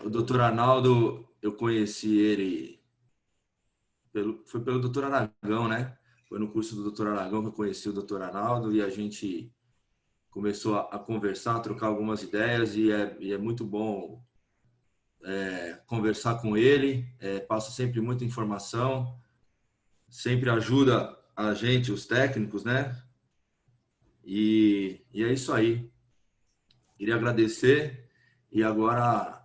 O doutor Arnaldo, eu conheci ele, foi pelo doutor Aragão, né? Foi no curso do doutor Aragão que eu conheci o doutor Arnaldo e a gente começou a conversar, a trocar algumas ideias e é muito bom conversar com ele, passa sempre muita informação, sempre ajuda a gente, os técnicos, né? E é isso aí. Queria agradecer e agora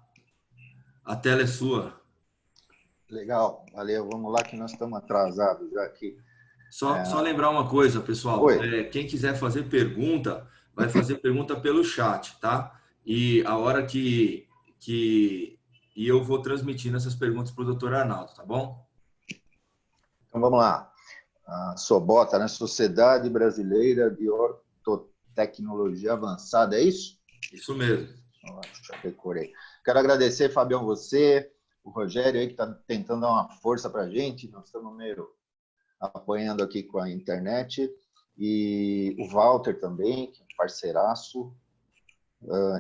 a tela é sua. Legal, valeu. Vamos lá que nós estamos atrasados já aqui. Só lembrar uma coisa, pessoal. Oi. Quem quiser fazer pergunta, vai fazer pergunta pelo chat, tá? E a hora que e eu vou transmitindo essas perguntas para o doutor Arnaldo, tá bom? Então vamos lá. A SOBOTA, né? Sociedade Brasileira de Ortotecnologia Avançada, é isso? Isso mesmo. Já decorei. Quero agradecer, Fabião, você, o Rogério aí que está tentando dar uma força para a gente. Nós estamos meio apanhando aqui com a internet. E o Walter também, que é parceiraço.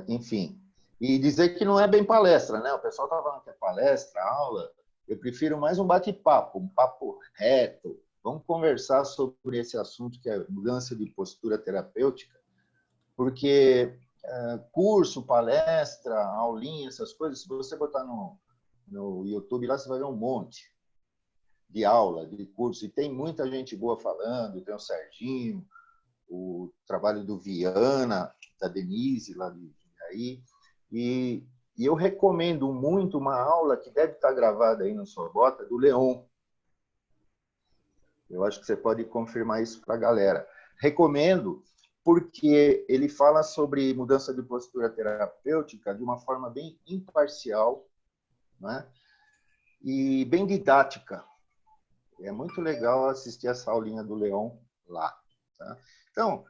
Enfim. E dizer que não é bem palestra, né? O pessoal está falando que é palestra, aula. Eu prefiro mais um bate-papo, um papo reto. Vamos conversar sobre esse assunto que é mudança de postura terapêutica, porque curso, palestra, aulinha, essas coisas, se você botar no YouTube, lá você vai ver um monte de aula, de curso, e tem muita gente boa falando, tem o Serginho, o trabalho do Viana, da Denise, lá de aí, e eu recomendo muito uma aula que deve estar gravada aí no Sobota, do Leon. Eu acho que você pode confirmar isso para a galera. Recomendo porque ele fala sobre mudança de postura terapêutica de uma forma bem imparcial, né? E bem didática. É muito legal assistir essa aulinha do Leon lá. Tá? Então,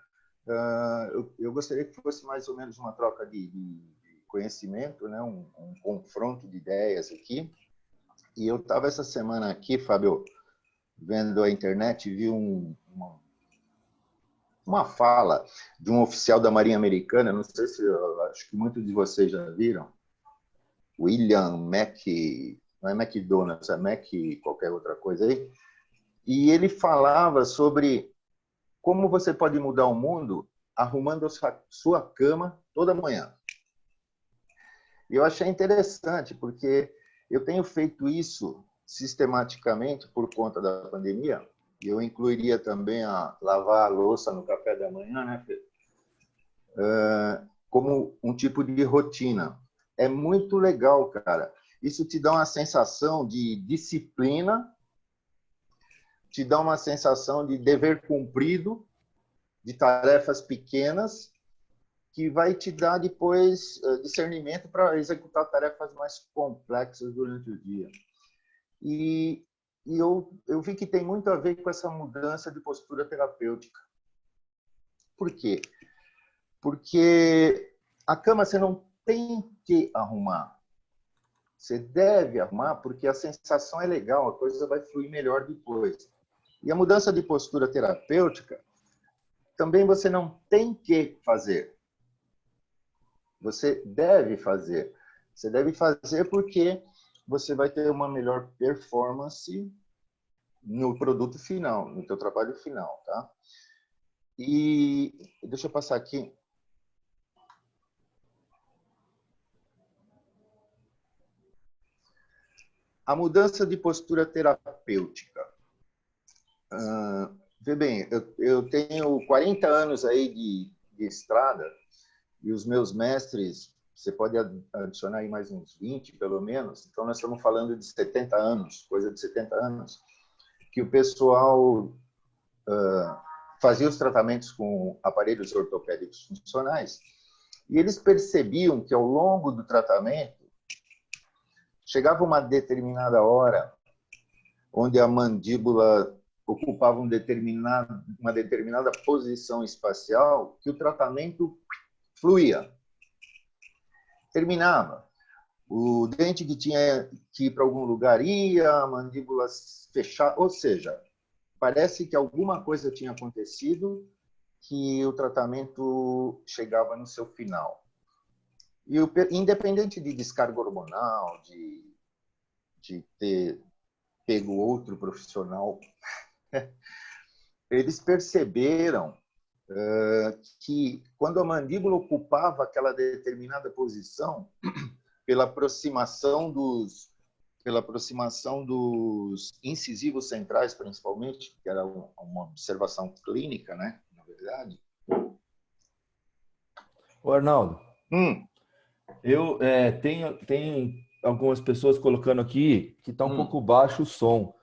eu gostaria que fosse mais ou menos uma troca de conhecimento, né? Um confronto de ideias aqui. E eu estava essa semana aqui, Fábio, vendo a internet, vi uma fala de um oficial da Marinha Americana, não sei se, acho que muitos de vocês já viram, William não é McDonald's, é Mac qualquer outra coisa aí, e ele falava sobre como você pode mudar o mundo arrumando a sua cama toda manhã. E eu achei interessante, porque eu tenho feito isso sistematicamente por conta da pandemia. Eu incluiria também a lavar a louça no café da manhã, né, Pedro? Como um tipo de rotina. É muito legal, cara. Isso te dá uma sensação de disciplina, te dá uma sensação de dever cumprido, de tarefas pequenas, que vai te dar depois discernimento para executar tarefas mais complexas durante o dia. E eu vi que tem muito a ver com essa mudança de postura terapêutica. Por quê? Porque a cama você não tem que arrumar. Você deve arrumar porque a sensação é legal, a coisa vai fluir melhor depois. E a mudança de postura terapêutica também você não tem que fazer. Você deve fazer. Você deve fazer porque você vai ter uma melhor performance no produto final, no teu trabalho final, tá? E deixa eu passar aqui. A mudança de postura terapêutica. Vê bem, eu tenho 40 anos aí de estrada e os meus mestres, você pode adicionar aí mais uns 20, pelo menos. Então, nós estamos falando de 70 anos, coisa de 70 anos, que o pessoal fazia os tratamentos com aparelhos ortopédicos funcionais e eles percebiam que, ao longo do tratamento, chegava uma determinada hora onde a mandíbula ocupava uma determinada posição espacial que o tratamento fluía. Terminava. O dente que tinha que ir para algum lugar ia, a mandíbula fechava, ou seja, parece que alguma coisa tinha acontecido que o tratamento chegava no seu final. E independente de descarga hormonal, de ter pego outro profissional, eles perceberam que quando a mandíbula ocupava aquela determinada posição, pela aproximação dos incisivos centrais, principalmente, que era uma observação clínica, né? Na verdade. Ô, Arnaldo, eu tenho algumas pessoas colocando aqui que está um pouco baixo o som.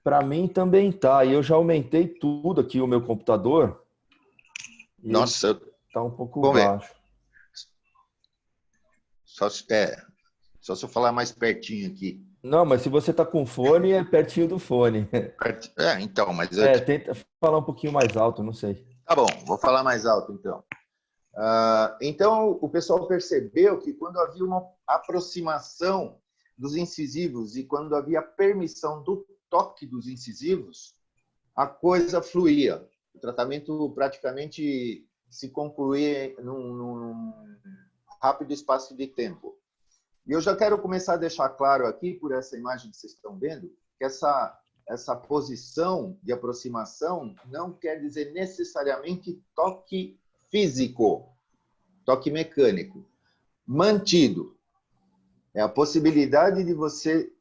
Para mim também tá. E eu já aumentei tudo aqui o meu computador. Nossa, tá um pouco vamos ver. baixo. Só se eu falar mais pertinho aqui. Não, mas se você tá com fone, é pertinho do fone. Então, mas tenta falar um pouquinho mais alto, não sei. Tá bom, vou falar mais alto então. Então, o pessoal percebeu que quando havia uma aproximação dos incisivos e quando havia permissão do toque dos incisivos, a coisa fluía. O tratamento praticamente se concluía num rápido espaço de tempo. E eu já quero começar a deixar claro aqui, por essa imagem que vocês estão vendo, que essa posição de aproximação não quer dizer necessariamente toque físico, toque mecânico. Mantido. É a possibilidade de você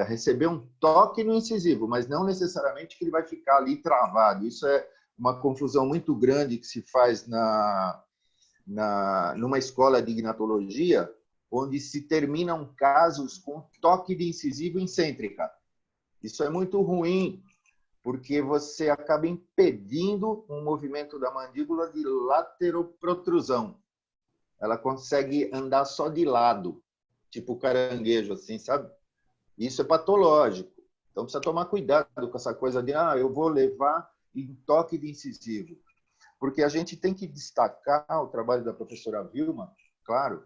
receber um toque no incisivo, mas não necessariamente que ele vai ficar ali travado. Isso é uma confusão muito grande que se faz numa escola de ignatologia, onde se terminam casos com toque de incisivo incêntrica. Isso é muito ruim, porque você acaba impedindo um movimento da mandíbula de lateroprotrusão. Ela consegue andar só de lado, tipo caranguejo, assim, sabe? Isso é patológico. Então, precisa tomar cuidado com essa coisa de eu vou levar em toque de incisivo. Porque a gente tem que destacar o trabalho da professora Vilma, claro,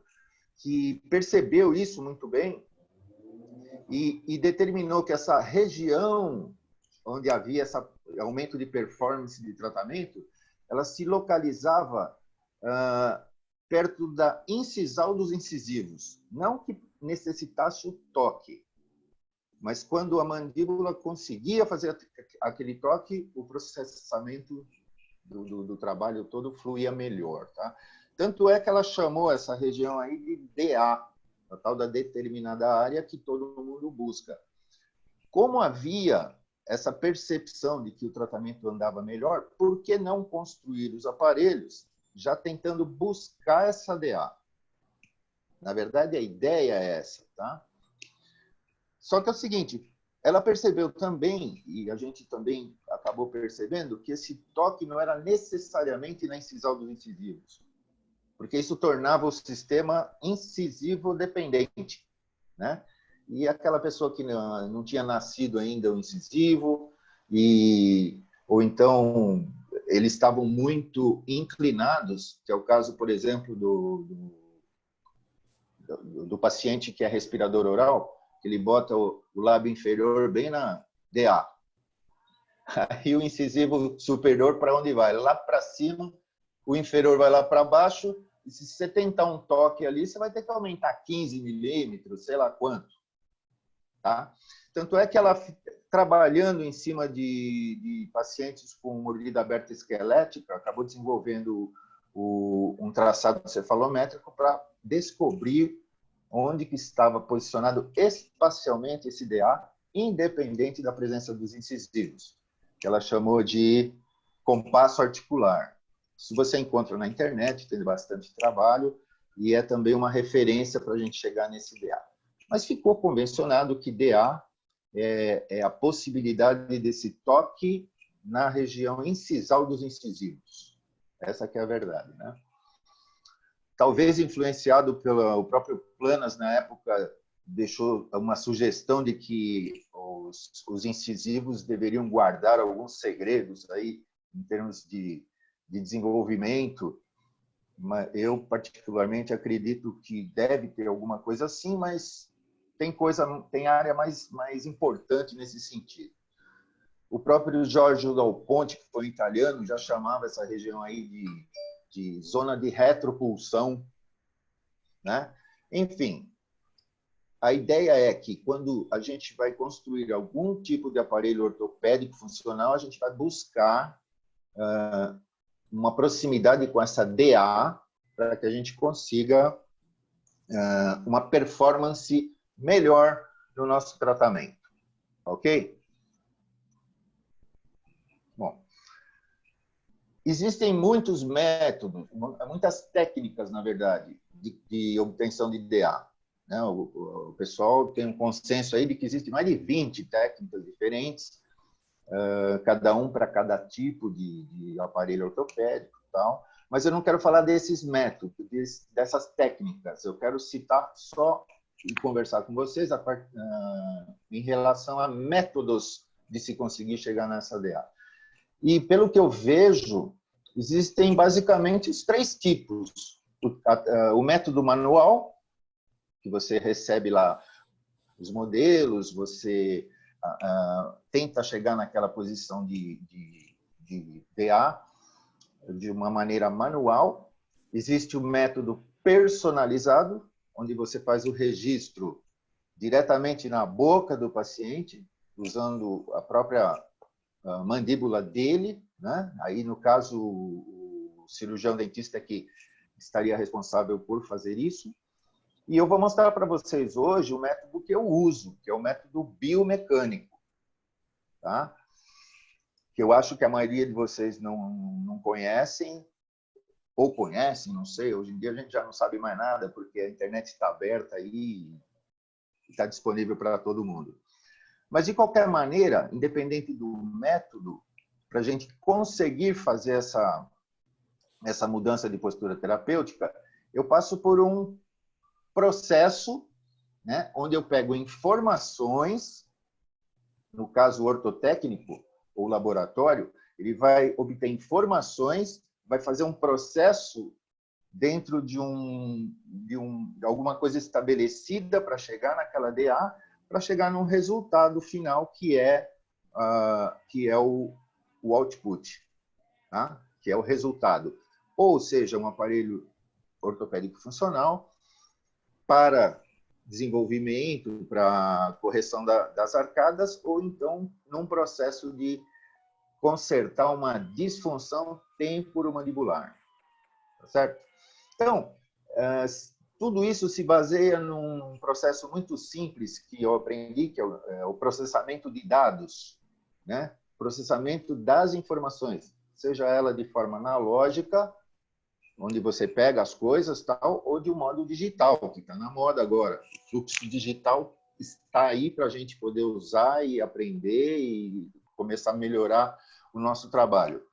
que percebeu isso muito bem e determinou que essa região onde havia esse aumento de performance de tratamento, ela se localizava perto da incisal dos incisivos. Não que necessitasse o toque, mas quando a mandíbula conseguia fazer aquele toque, o processamento do trabalho todo fluía melhor, tá? Tanto é que ela chamou essa região aí de DA, a tal da determinada área que todo mundo busca. Como havia essa percepção de que o tratamento andava melhor, por que não construir os aparelhos já tentando buscar essa DA? Na verdade, a ideia é essa, tá? Só que é o seguinte, ela percebeu também, e a gente também acabou percebendo, que esse toque não era necessariamente na incisal dos incisivos, porque isso tornava o sistema incisivo dependente, né? E aquela pessoa que não tinha nascido ainda o incisivo, ou então eles estavam muito inclinados, que é o caso, por exemplo, do paciente que é respirador oral, que ele bota o lábio inferior bem na DA. Aí o incisivo superior para onde vai? Lá para cima, o inferior vai lá para baixo, e se você tentar um toque ali, você vai ter que aumentar 15 milímetros, sei lá quanto. Tá? Tanto é que ela, trabalhando em cima de pacientes com mordida aberta esquelética, acabou desenvolvendo um traçado cefalométrico para descobrir onde que estava posicionado espacialmente esse DA, independente da presença dos incisivos, que ela chamou de compasso articular. Isso você encontra na internet, tem bastante trabalho, e é também uma referência para a gente chegar nesse DA. Mas ficou convencionado que DA é a possibilidade desse toque na região incisal dos incisivos. Essa que é a verdade, né? Talvez influenciado pelo próprio Planas, na época, deixou uma sugestão de que os incisivos deveriam guardar alguns segredos aí em termos de desenvolvimento. Eu, particularmente, acredito que deve ter alguma coisa assim, mas tem área mais importante nesse sentido. O próprio Giorgio Dal Ponte, que foi italiano, já chamava essa região aí de zona de retropulsão. né? Enfim, a ideia é que quando a gente vai construir algum tipo de aparelho ortopédico funcional, a gente vai buscar uma proximidade com essa DA para que a gente consiga uma performance melhor no nosso tratamento, ok? Bom, existem muitos métodos, muitas técnicas, na verdade, de obtenção de DA. Né? O pessoal tem um consenso aí de que existem mais de 20 técnicas diferentes, cada um para cada tipo de aparelho ortopédico e tal. Mas eu não quero falar desses métodos, dessas técnicas. Eu quero citar só e conversar com vocês em relação a métodos de se conseguir chegar nessa DA. E, pelo que eu vejo, existem basicamente os 3 tipos. O método manual, que você recebe lá os modelos, você tenta chegar naquela posição de DA de uma maneira manual. Existe o método personalizado, onde você faz o registro diretamente na boca do paciente, usando a própria mandíbula dele, né? Aí, no caso, o cirurgião dentista que estaria responsável por fazer isso. E eu vou mostrar para vocês hoje o método que eu uso, que é o método biomecânico, tá? Que eu acho que a maioria de vocês não conhecem, ou conhecem, não sei. Hoje em dia a gente já não sabe mais nada, porque a internet está aberta aí e está disponível para todo mundo. Mas, de qualquer maneira, independente do método, para a gente conseguir fazer essa mudança de postura terapêutica, eu passo por um processo, né, onde eu pego informações, no caso ortotécnico ou laboratório, ele vai obter informações, vai fazer um processo dentro de alguma coisa estabelecida para chegar naquela DA, para chegar num resultado final que é o output, tá? Que é o resultado. Ou seja, um aparelho ortopédico funcional para desenvolvimento, para correção das arcadas, ou então num processo de consertar uma disfunção temporomandibular. Tá certo? Então, tudo isso se baseia num processo muito simples que eu aprendi, que é o processamento de dados, né? Processamento das informações, seja ela de forma analógica, onde você pega as coisas, tal, ou de um modo digital, que está na moda agora. O fluxo digital está aí para a gente poder usar e aprender e começar a melhorar o nosso trabalho.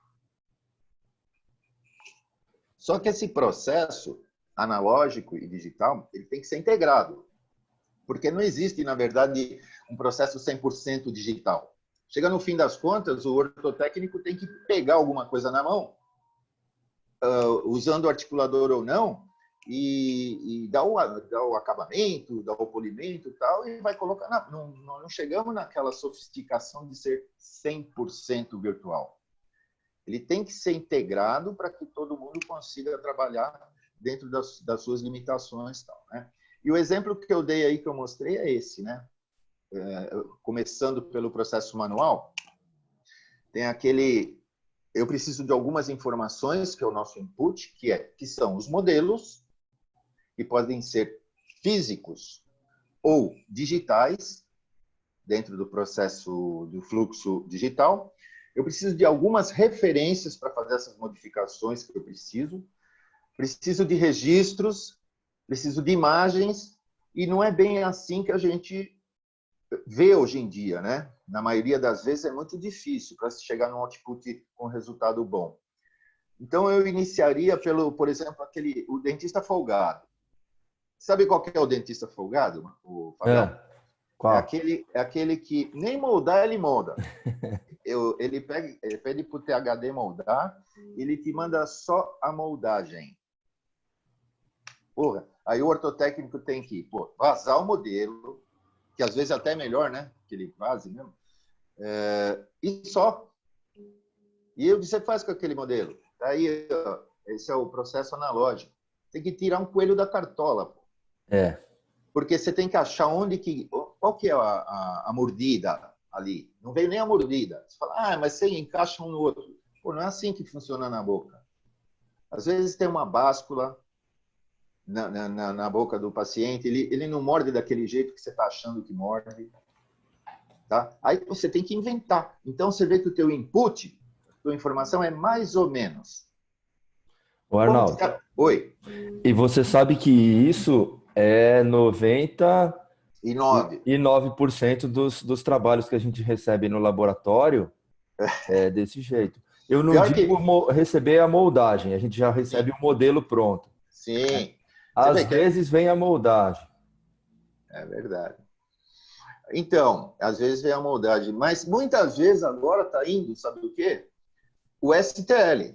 Só que esse processo analógico e digital, ele tem que ser integrado, porque não existe, na verdade, um processo 100% digital. Chega no fim das contas, o ortotécnico tem que pegar alguma coisa na mão, usando o articulador ou não, e dar o acabamento, dar o polimento e tal, e vai colocar... Não chegamos naquela sofisticação de ser 100% virtual. Ele tem que ser integrado para que todo mundo consiga trabalhar dentro das suas limitações. Tal, né? E o exemplo que eu dei aí, que eu mostrei, é esse, né? Começando pelo processo manual, tem aquele... Eu preciso de algumas informações, que é o nosso input, que são os modelos, que podem ser físicos ou digitais, dentro do processo do fluxo digital. Eu preciso de algumas referências para fazer essas modificações que eu preciso de registros, preciso de imagens, e não é bem assim que a gente vê hoje em dia, né? Na maioria das vezes é muito difícil para se chegar num output com resultado bom. Então eu iniciaria por exemplo, o dentista folgado. Sabe qual que é o dentista folgado, o Fabião? Qual? É aquele que nem moldar, ele molda. Ele pede para o THD moldar, ele te manda só a moldagem. Porra, aí o ortotécnico tem que vazar o modelo, que às vezes até é melhor, né? Que ele vaze mesmo. E só. E o que você faz com aquele modelo? Aí, esse é o processo analógico. tem que tirar um coelho da cartola, pô. É. Porque você tem que achar qual que é a mordida ali. Não veio nem a mordida. Você fala, mas você encaixa um no outro. Pô, não é assim que funciona na boca. Às vezes tem uma báscula na boca do paciente, ele não morde daquele jeito que você está achando que morde. Tá? Aí você tem que inventar. Então você vê que o teu input, a tua informação é mais ou menos. O Arnaldo. Oi. E você sabe que isso é 99% dos trabalhos que a gente recebe no laboratório é desse jeito. Eu não digo receber a moldagem, a gente já recebe o modelo pronto. Sim. Às vezes vem a moldagem. É verdade. Então, às vezes vem a moldagem, mas muitas vezes agora está indo, sabe o quê? O STL.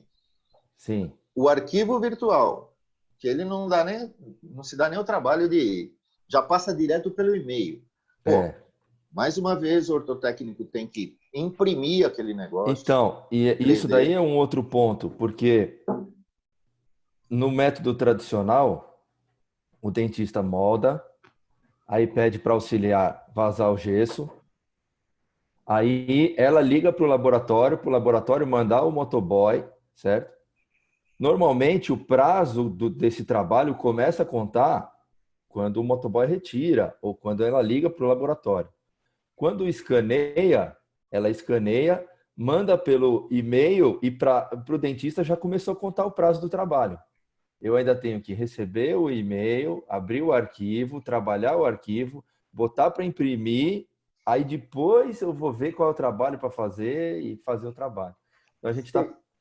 Sim. O arquivo virtual, que ele não se dá nem o trabalho já passa direto pelo e-mail. Pô, mais uma vez o ortotécnico tem que imprimir aquele negócio. Então, e isso daí é um outro ponto, porque no método tradicional, o dentista molda, aí pede para auxiliar vazar o gesso, aí ela liga para o laboratório mandar o motoboy, certo? Normalmente, o prazo desse trabalho começa a contar quando o motoboy retira ou quando ela liga para o laboratório. Quando escaneia, ela escaneia, manda pelo e-mail e para o dentista já começou a contar o prazo do trabalho. Eu ainda tenho que receber o e-mail, abrir o arquivo, trabalhar o arquivo, botar para imprimir, aí depois eu vou ver qual é o trabalho para fazer e fazer o trabalho. Então a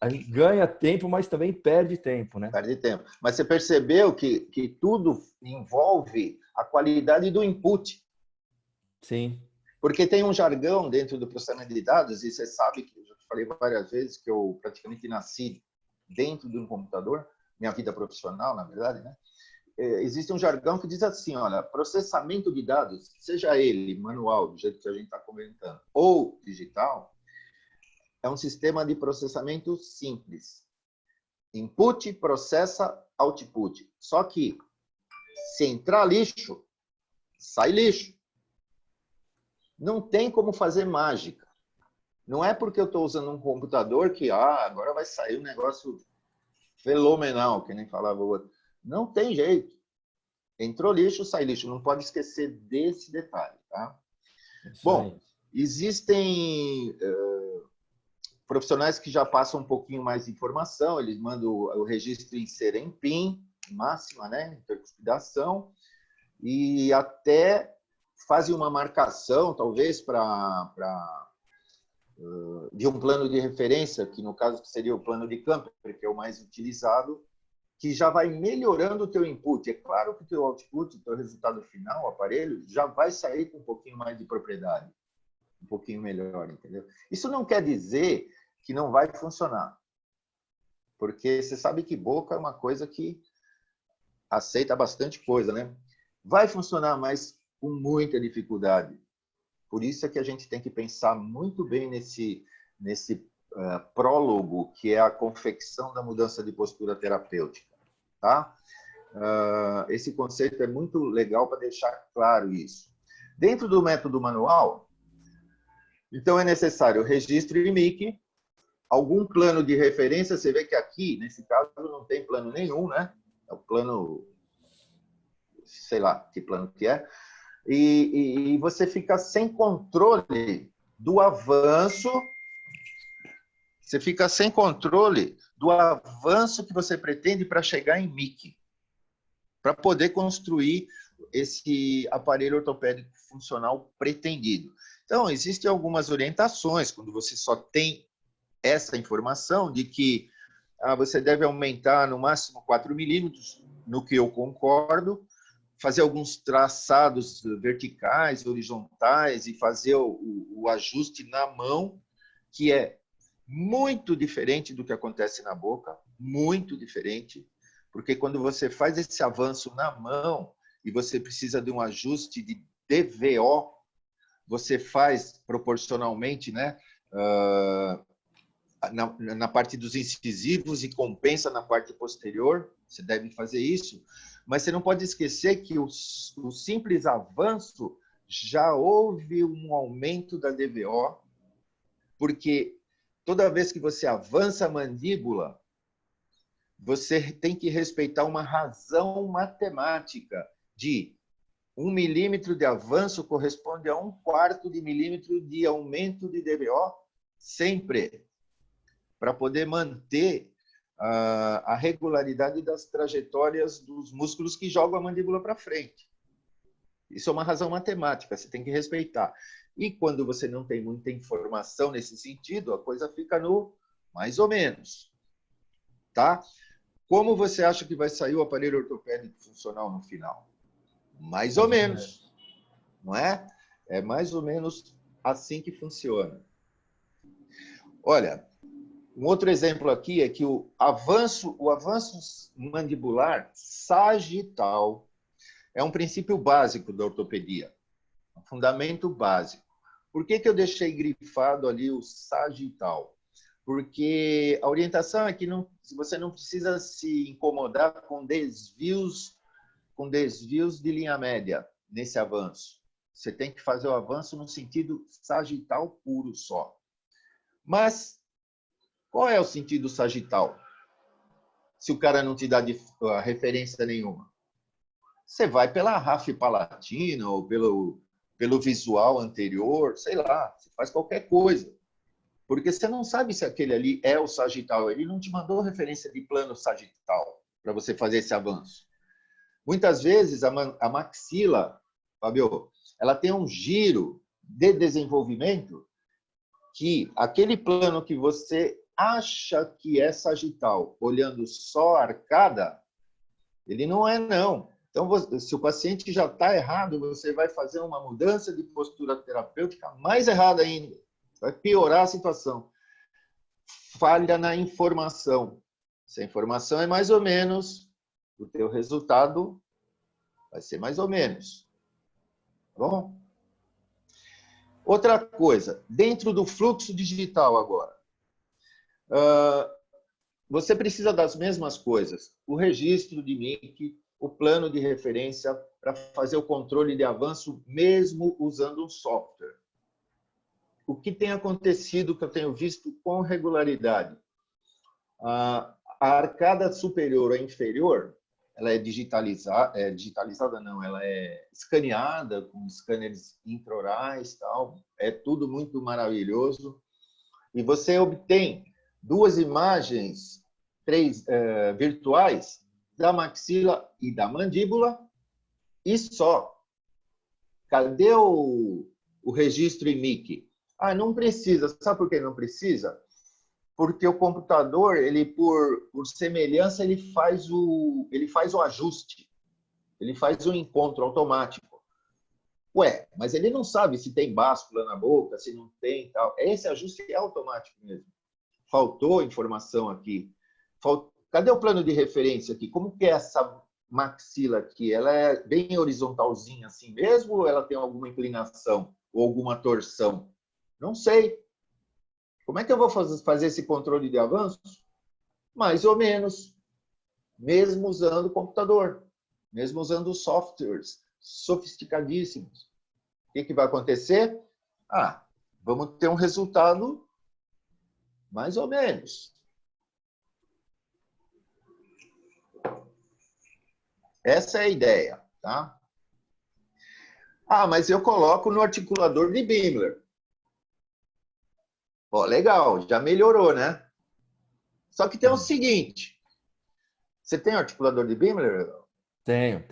gente ganha tempo, mas também perde tempo, né? Perde tempo. Mas você percebeu que tudo envolve a qualidade do input. Sim. Porque tem um jargão dentro do processamento de dados, e você sabe que eu já falei várias vezes que eu praticamente nasci dentro de um computador, minha vida profissional, na verdade, né? Existe um jargão que diz assim, olha, processamento de dados, seja ele manual, do jeito que a gente está comentando, ou digital, é um sistema de processamento simples. Input, processa, output. Só que, se entrar lixo, sai lixo. Não tem como fazer mágica. Não é porque eu estou usando um computador que agora vai sair um negócio fenomenal, que nem falava o outro. Não tem jeito. Entrou lixo, sai lixo. Não pode esquecer desse detalhe. Tá? Bom, existem profissionais que já passam um pouquinho mais de informação. Eles mandam o registro em Serempim, máxima, né? Intercuspidação. E até fazem uma marcação, talvez, de um plano de referência, que no caso seria o plano de Camper, que é o mais utilizado, que já vai melhorando o teu input. É claro que o teu output, o teu resultado final, o aparelho, já vai sair com um pouquinho mais de propriedade, um pouquinho melhor, entendeu? Isso não quer dizer que não vai funcionar, porque você sabe que boca é uma coisa que aceita bastante coisa, né? Vai funcionar, mas com muita dificuldade. Por isso é que a gente tem que pensar muito bem nesse prólogo, que é a confecção da mudança de postura terapêutica. Tá? Esse conceito é muito legal para deixar claro isso. Dentro do método manual, então é necessário registro e MIC, algum plano de referência. Você vê que aqui, nesse caso, não tem plano nenhum, né? É o plano, sei lá que plano que é. E você fica sem controle do avanço. Você fica sem controle do avanço que você pretende para chegar em MIC, para poder construir esse aparelho ortopédico funcional pretendido. Então, existem algumas orientações quando você só tem essa informação de que você deve aumentar no máximo 4 milímetros, no que eu concordo, fazer alguns traçados verticais, horizontais e fazer o ajuste na mão, que é muito diferente do que acontece na boca, muito diferente, porque quando você faz esse avanço na mão e você precisa de um ajuste de DVO, você faz proporcionalmente, né, na parte dos incisivos e compensa na parte posterior. Você deve fazer isso. Mas você não pode esquecer que o simples avanço já houve um aumento da DVO, porque toda vez que você avança a mandíbula, você tem que respeitar uma razão matemática de 1 milímetro de avanço corresponde a 1/4 de milímetro de aumento de DVO, sempre, para poder manter a regularidade das trajetórias dos músculos que jogam a mandíbula para frente. Isso é uma razão matemática, você tem que respeitar. E quando você não tem muita informação nesse sentido, a coisa fica no mais ou menos. Tá? Como você acha que vai sair o aparelho ortopédico funcional no final? Mais ou menos. Não é? É mais ou menos assim que funciona. Olha, um outro exemplo aqui é que o avanço mandibular sagital é um princípio básico da ortopedia, um fundamento básico. Por que eu deixei grifado ali o sagital? Porque a orientação é que você não precisa se incomodar com desvios de linha média nesse avanço. Você tem que fazer o avanço no sentido sagital puro só. Mas qual é o sentido sagital? Se o cara não te dá referência nenhuma. Você vai pela RAF palatina ou pelo visual anterior, sei lá, você faz qualquer coisa. Porque você não sabe se aquele ali é o sagital. Ele não te mandou referência de plano sagital para você fazer esse avanço. Muitas vezes a maxila, Fábio, ela tem um giro de desenvolvimento que aquele plano que você acha que é sagital, olhando só a arcada, ele não é, não. Então, se o paciente já está errado, você vai fazer uma mudança de postura terapêutica mais errada ainda. Vai piorar a situação. Falha na informação. Se a informação é mais ou menos, o teu resultado vai ser mais ou menos. Tá bom? Outra coisa, dentro do fluxo digital agora, você precisa das mesmas coisas. O registro de MIC, o plano de referência para fazer o controle de avanço, mesmo usando um software. O que tem acontecido, que eu tenho visto com regularidade? A arcada superior ou inferior, ela é digitalizada não, ela é escaneada com scanners intraorais, tal. É tudo muito maravilhoso. E você obtém 2 imagens virtuais da maxila e da mandíbula e só. Cadê o registro em MIC? Ah, não precisa. Sabe por que não precisa? Porque o computador, ele por semelhança, ele faz o ajuste. Ele faz o encontro automático. Ué, mas ele não sabe se tem báscula na boca, se não tem, tal. Esse ajuste é automático mesmo. Faltou informação aqui. Cadê o plano de referência aqui? Como que é essa maxila aqui? Ela é bem horizontalzinha assim mesmo ou ela tem alguma inclinação ou alguma torção? Não sei. Como é que eu vou fazer esse controle de avanços? Mais ou menos. Mesmo usando o computador. Mesmo usando softwares sofisticadíssimos. O que vai acontecer? Vamos ter um resultado mais ou menos. Essa é a ideia, tá? Mas eu coloco no articulador de Bimler. Legal, já melhorou, né? Só que tem o seguinte. Você tem articulador de Bimler? Tenho.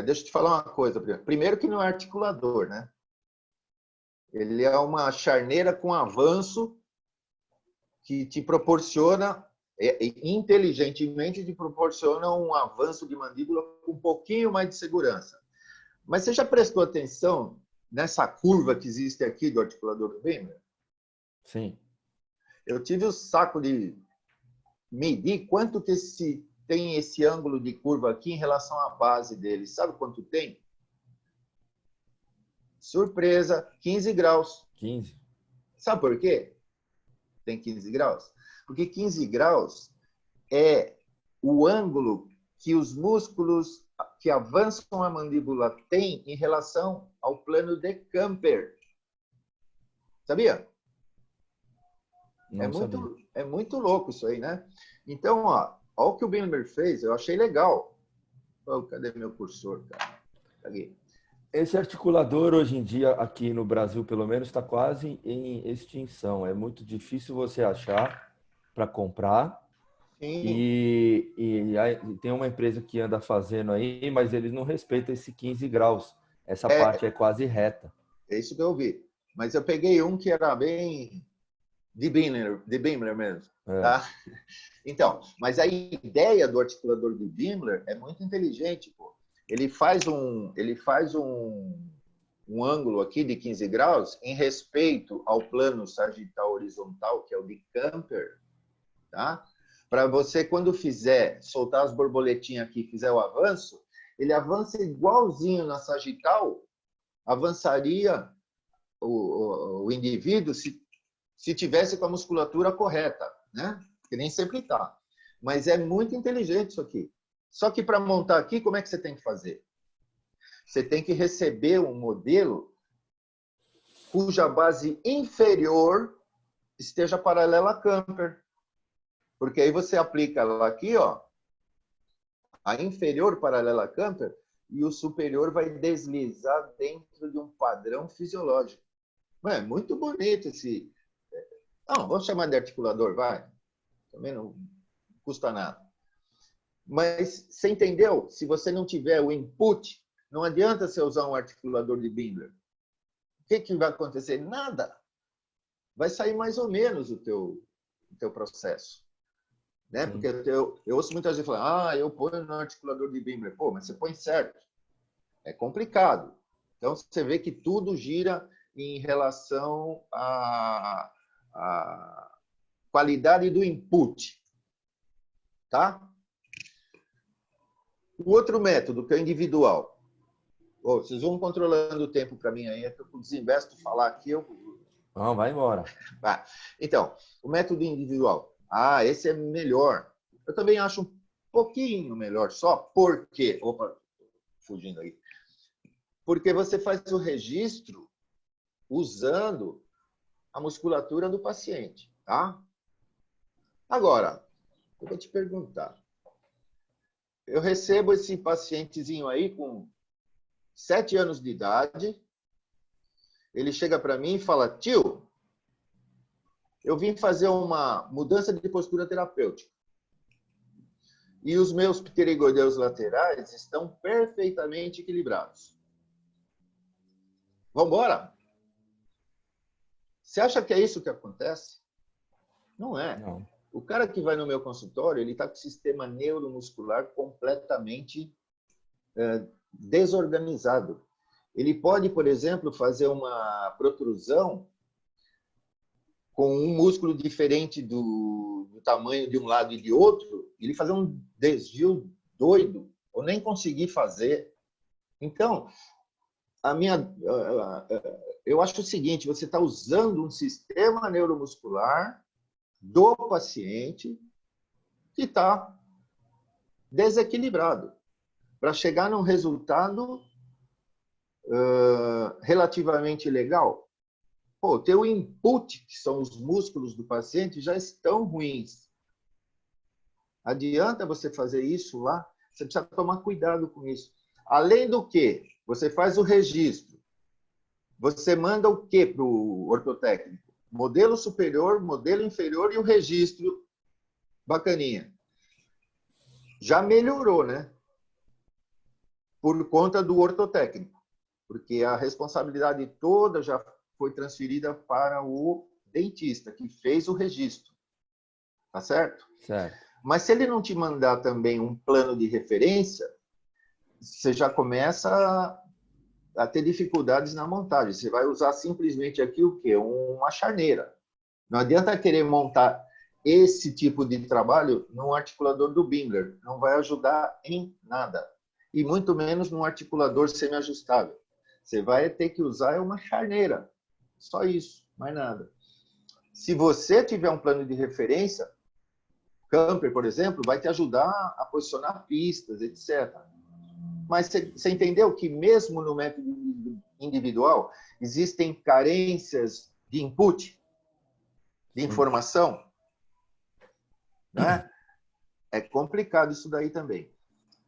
Deixa eu te falar uma coisa. Primeiro que não é articulador, né? Ele é uma charneira com avanço que te proporciona, inteligentemente, te proporciona um avanço de mandíbula com um pouquinho mais de segurança. Mas você já prestou atenção nessa curva que existe aqui do articulador do Bimler? Sim. Eu tive o saco de medir quanto que tem esse ângulo de curva aqui em relação à base dele. Sabe quanto tem? Surpresa, 15 graus. 15. Sabe por quê? tem 15 graus? Porque 15 graus é o ângulo que os músculos que avançam a mandíbula têm em relação ao plano de Camper. Sabia? Não sabia. É muito louco isso aí, né? Então, ó o que o Bimler fez, eu achei legal. Oh, cadê meu cursor, cara? Aqui. Esse articulador, hoje em dia, aqui no Brasil, pelo menos, está quase em extinção. É muito difícil você achar para comprar. Sim. E tem uma empresa que anda fazendo aí, mas eles não respeitam esse 15 graus. Essa É, parte é quase reta. é isso que eu vi. Mas eu peguei um que era bem de Bimler mesmo. É. Tá? Então, mas a ideia do articulador de Bimler é muito inteligente, pô. Ele faz um ângulo aqui de 15 graus em respeito ao plano sagital horizontal, que é o de Camper, tá? Para você, quando fizer, soltar as borboletinhas aqui, fizer o avanço, ele avança igualzinho na sagital, avançaria o indivíduo se tivesse com a musculatura correta, né? Que nem sempre está. Mas é muito inteligente isso aqui. Só que para montar aqui, como é que você tem que fazer? Você tem que receber um modelo cuja base inferior esteja paralela a Camper. Porque aí você aplica ela aqui, ó, a inferior paralela a Camper, e o superior vai deslizar dentro de um padrão fisiológico. É muito bonito esse... Não, vamos chamar de articulador, vai. Também não custa nada. Mas você entendeu? Se você não tiver o input, não adianta você usar um articulador de Bimler. O que vai acontecer? Nada. Vai sair mais ou menos o teu processo. Né? Porque eu ouço muitas vezes falar, eu ponho no articulador de Bimler. Pô, mas você põe certo. É complicado. Então, você vê que tudo gira em relação à qualidade do input. Tá? O outro método, que é o individual. Oh, vocês vão controlando o tempo para mim aí, é que eu desinvesto falar aqui. Não, vai embora. Então, o método individual. Esse é melhor. Eu também acho um pouquinho melhor, só porque... Opa, fugindo aí. Porque você faz o registro usando a musculatura do paciente, tá? Agora, eu vou te perguntar. Eu recebo esse pacientezinho aí com 7 anos de idade. Ele chega para mim e fala, tio, eu vim fazer uma mudança de postura terapêutica. E os meus pterigoideus laterais estão perfeitamente equilibrados. Vamos embora? Você acha que é isso que acontece? Não é. Não. O cara que vai no meu consultório, ele está com o sistema neuromuscular completamente desorganizado. Ele pode, por exemplo, fazer uma protrusão com um músculo diferente do tamanho de um lado e de outro, ele fazer um desvio doido, ou nem conseguir fazer. Então, eu acho o seguinte, você está usando um sistema neuromuscular do paciente que está desequilibrado para chegar num resultado relativamente legal. Pô, teu input, que são os músculos do paciente, já estão ruins. Adianta você fazer isso lá? Você precisa tomar cuidado com isso. Além do que, você faz o registro. Você manda o que para o ortotécnico? Modelo superior, modelo inferior e o registro. Bacaninha. Já melhorou, né? Por conta do ortotécnico. Porque a responsabilidade toda já foi transferida para o dentista, que fez o registro. Tá certo? Certo. Mas se ele não te mandar também um plano de referência, você já começa a ter dificuldades na montagem. Você vai usar simplesmente aqui o quê? Uma charneira. Não adianta querer montar esse tipo de trabalho num articulador do Bimler. Não vai ajudar em nada. E muito menos num articulador semi-ajustável. Você vai ter que usar uma charneira. Só isso, mais nada. Se você tiver um plano de referência, Camper, por exemplo, vai te ajudar a posicionar pistas, etc. Mas você entendeu que mesmo no método individual existem carências de input, de informação, né? É complicado isso daí também.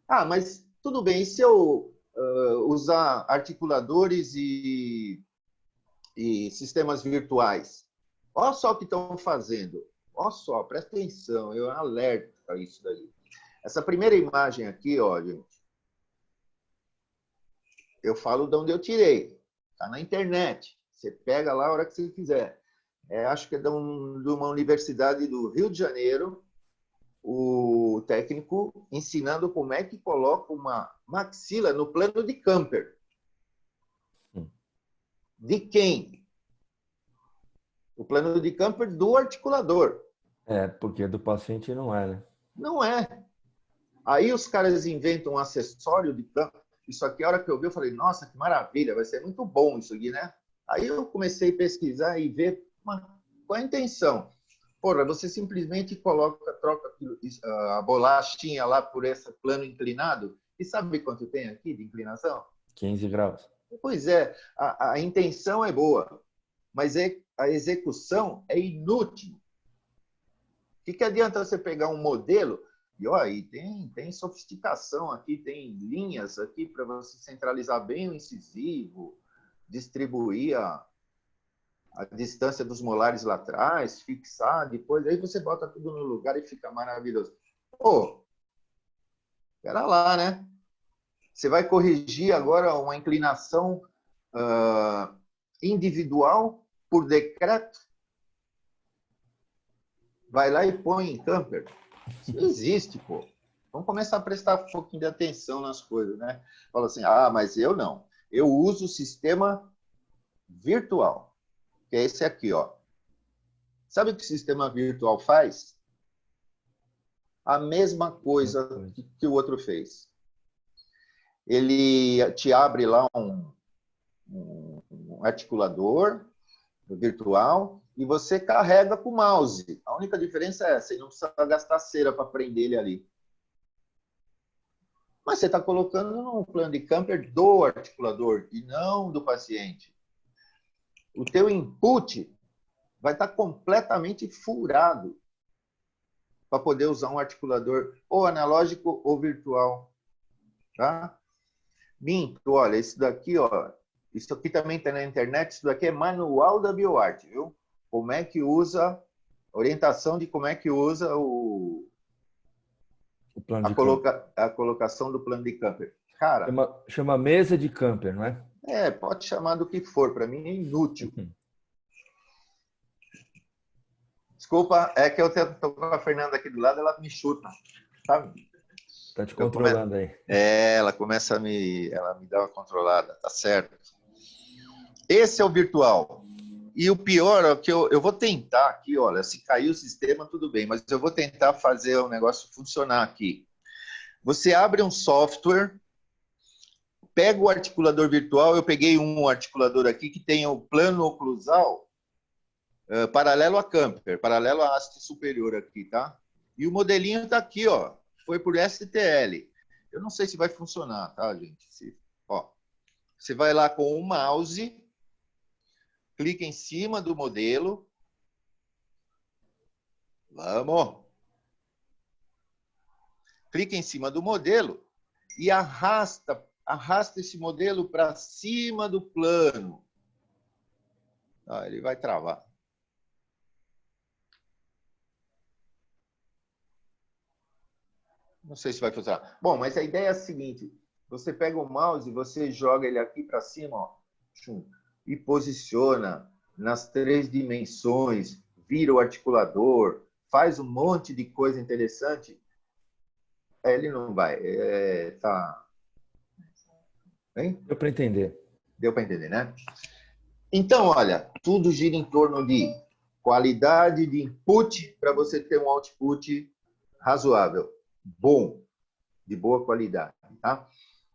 Ah, mas tudo bem, e se eu usar articuladores e sistemas virtuais? Olha só o que estão fazendo. Olha só, presta atenção, eu alerto para isso daí. Essa primeira imagem aqui, ó, gente, eu falo de onde eu tirei. Está na internet. Você pega lá a hora que você quiser. Acho que é de uma universidade do Rio de Janeiro, o técnico ensinando como é que coloca uma maxila no plano de Camper. De quem? O plano de Camper do articulador. Porque do paciente não é, né? Não é. Aí os caras inventam um acessório de Camper. Isso aqui, a hora que eu vi, eu falei, nossa, que maravilha, vai ser muito bom isso aqui, né? Aí eu comecei a pesquisar e ver qual a intenção. Porra, você simplesmente troca a bolachinha lá por esse plano inclinado, e sabe quanto tem aqui de inclinação? 15 graus. Pois é, a intenção é boa, mas a execução é inútil. O que adianta você pegar um modelo e tem sofisticação aqui, tem linhas aqui para você centralizar bem o incisivo, distribuir a distância dos molares lá atrás, fixar, depois aí você bota tudo no lugar e fica maravilhoso. Pô, espera lá, né? Você vai corrigir agora uma inclinação individual por decreto? Vai lá e põe em Camper. Isso não existe, pô. Vamos começar a prestar um pouquinho de atenção nas coisas, né? Fala assim, mas eu não. Eu uso o sistema virtual, que é esse aqui, ó. Sabe o que o sistema virtual faz? A mesma coisa que o outro fez. Ele te abre lá um articulador virtual e você carrega com o mouse. A única diferença é você não precisa gastar cera para prender ele ali. Mas você está colocando no plano de Camper do articulador e não do paciente. O teu input vai estar completamente furado para poder usar um articulador ou analógico ou virtual. Tá? Minto, olha, isso daqui, ó, isso aqui também está na internet, isso daqui é manual da BioArt, viu? Como é que usa, orientação de como é que usa a colocação do plano de Camper. Cara, chama mesa de Camper, não é? Pode chamar do que for, para mim é inútil. Desculpa, é que eu estou com a Fernanda aqui do lado, ela me chuta, sabe? Tá te controlando aí. Ela começa ela me dá uma controlada, tá certo. Esse é o virtual. E o pior é que eu vou tentar aqui, olha, se cair o sistema, tudo bem, mas eu vou tentar fazer o negócio funcionar aqui. Você abre um software, pega o articulador virtual, eu peguei um articulador aqui que tem o plano oclusal paralelo a Camper, paralelo à haste superior aqui, tá? E o modelinho está aqui, ó, foi por STL. Eu não sei se vai funcionar, tá, gente? Você vai lá com o mouse, clica em cima do modelo. Vamos! Clica em cima do modelo e arrasta esse modelo para cima do plano. Ele vai travar. Não sei se vai funcionar. Bom, mas a ideia é a seguinte. Você pega o mouse, você joga ele aqui para cima, ó, e posiciona nas 3 dimensões, vira o articulador, faz um monte de coisa interessante. Ele não vai. Tá. Hein? Deu para entender. Deu para entender, né? Então, olha, tudo gira em torno de qualidade de input para você ter um output razoável, bom, de boa qualidade, tá?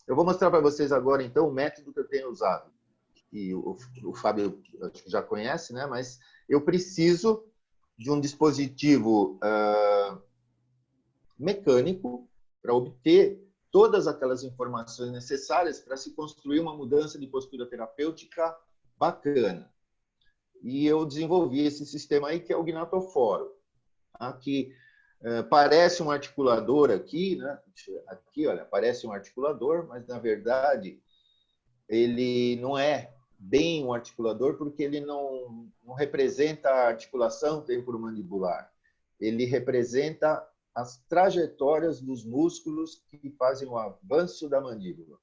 Eu vou mostrar para vocês agora, então, o método que eu tenho usado. e o Fábio acho que já conhece, né? Mas eu preciso de um dispositivo mecânico para obter todas aquelas informações necessárias para se construir uma mudança de postura terapêutica bacana. E eu desenvolvi esse sistema aí, que é o gnatoforo, tá? Que parece um articulador aqui, né? Aqui, olha, parece um articulador, mas na verdade ele não é bem um articulador, porque ele não representa a articulação temporomandibular. Ele representa as trajetórias dos músculos que fazem o avanço da mandíbula.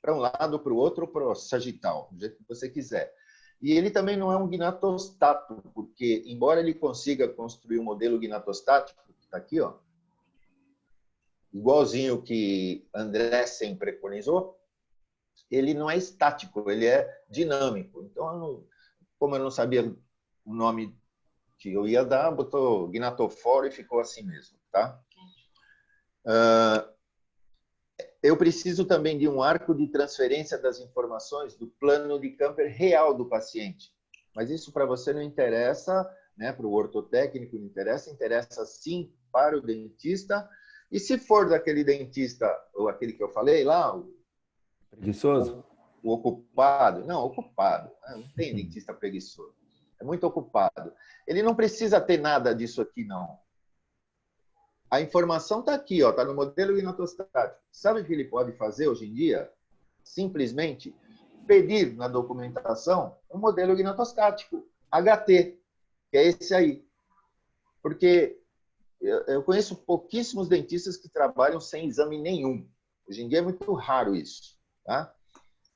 Para um lado, para o outro, para o sagital, do jeito que você quiser. E ele também não é um gnatostato, porque, embora ele consiga construir um modelo gnatostático, que está aqui, ó, igualzinho que Andressen preconizou, ele não é estático, ele é dinâmico. Então, como eu não sabia o nome que eu ia dar, botou gnatoforo e ficou assim mesmo, tá? Eu preciso também de um arco de transferência das informações do plano de Camper real do paciente. Mas isso para você não interessa, né? Para o ortotécnico não interessa, interessa sim para o dentista. E se for daquele dentista, ou aquele que eu falei lá, Preguiçoso? o ocupado, não, ocupado, não tem dentista preguiçoso, é muito ocupado. Ele não precisa ter nada disso aqui, não. A informação está aqui, está no modelo gnatostático. Sabe o que ele pode fazer hoje em dia? Simplesmente pedir na documentação um modelo gnatostático, HT, que é esse aí. Porque eu conheço pouquíssimos dentistas que trabalham sem exame nenhum. Hoje em dia é muito raro isso, tá?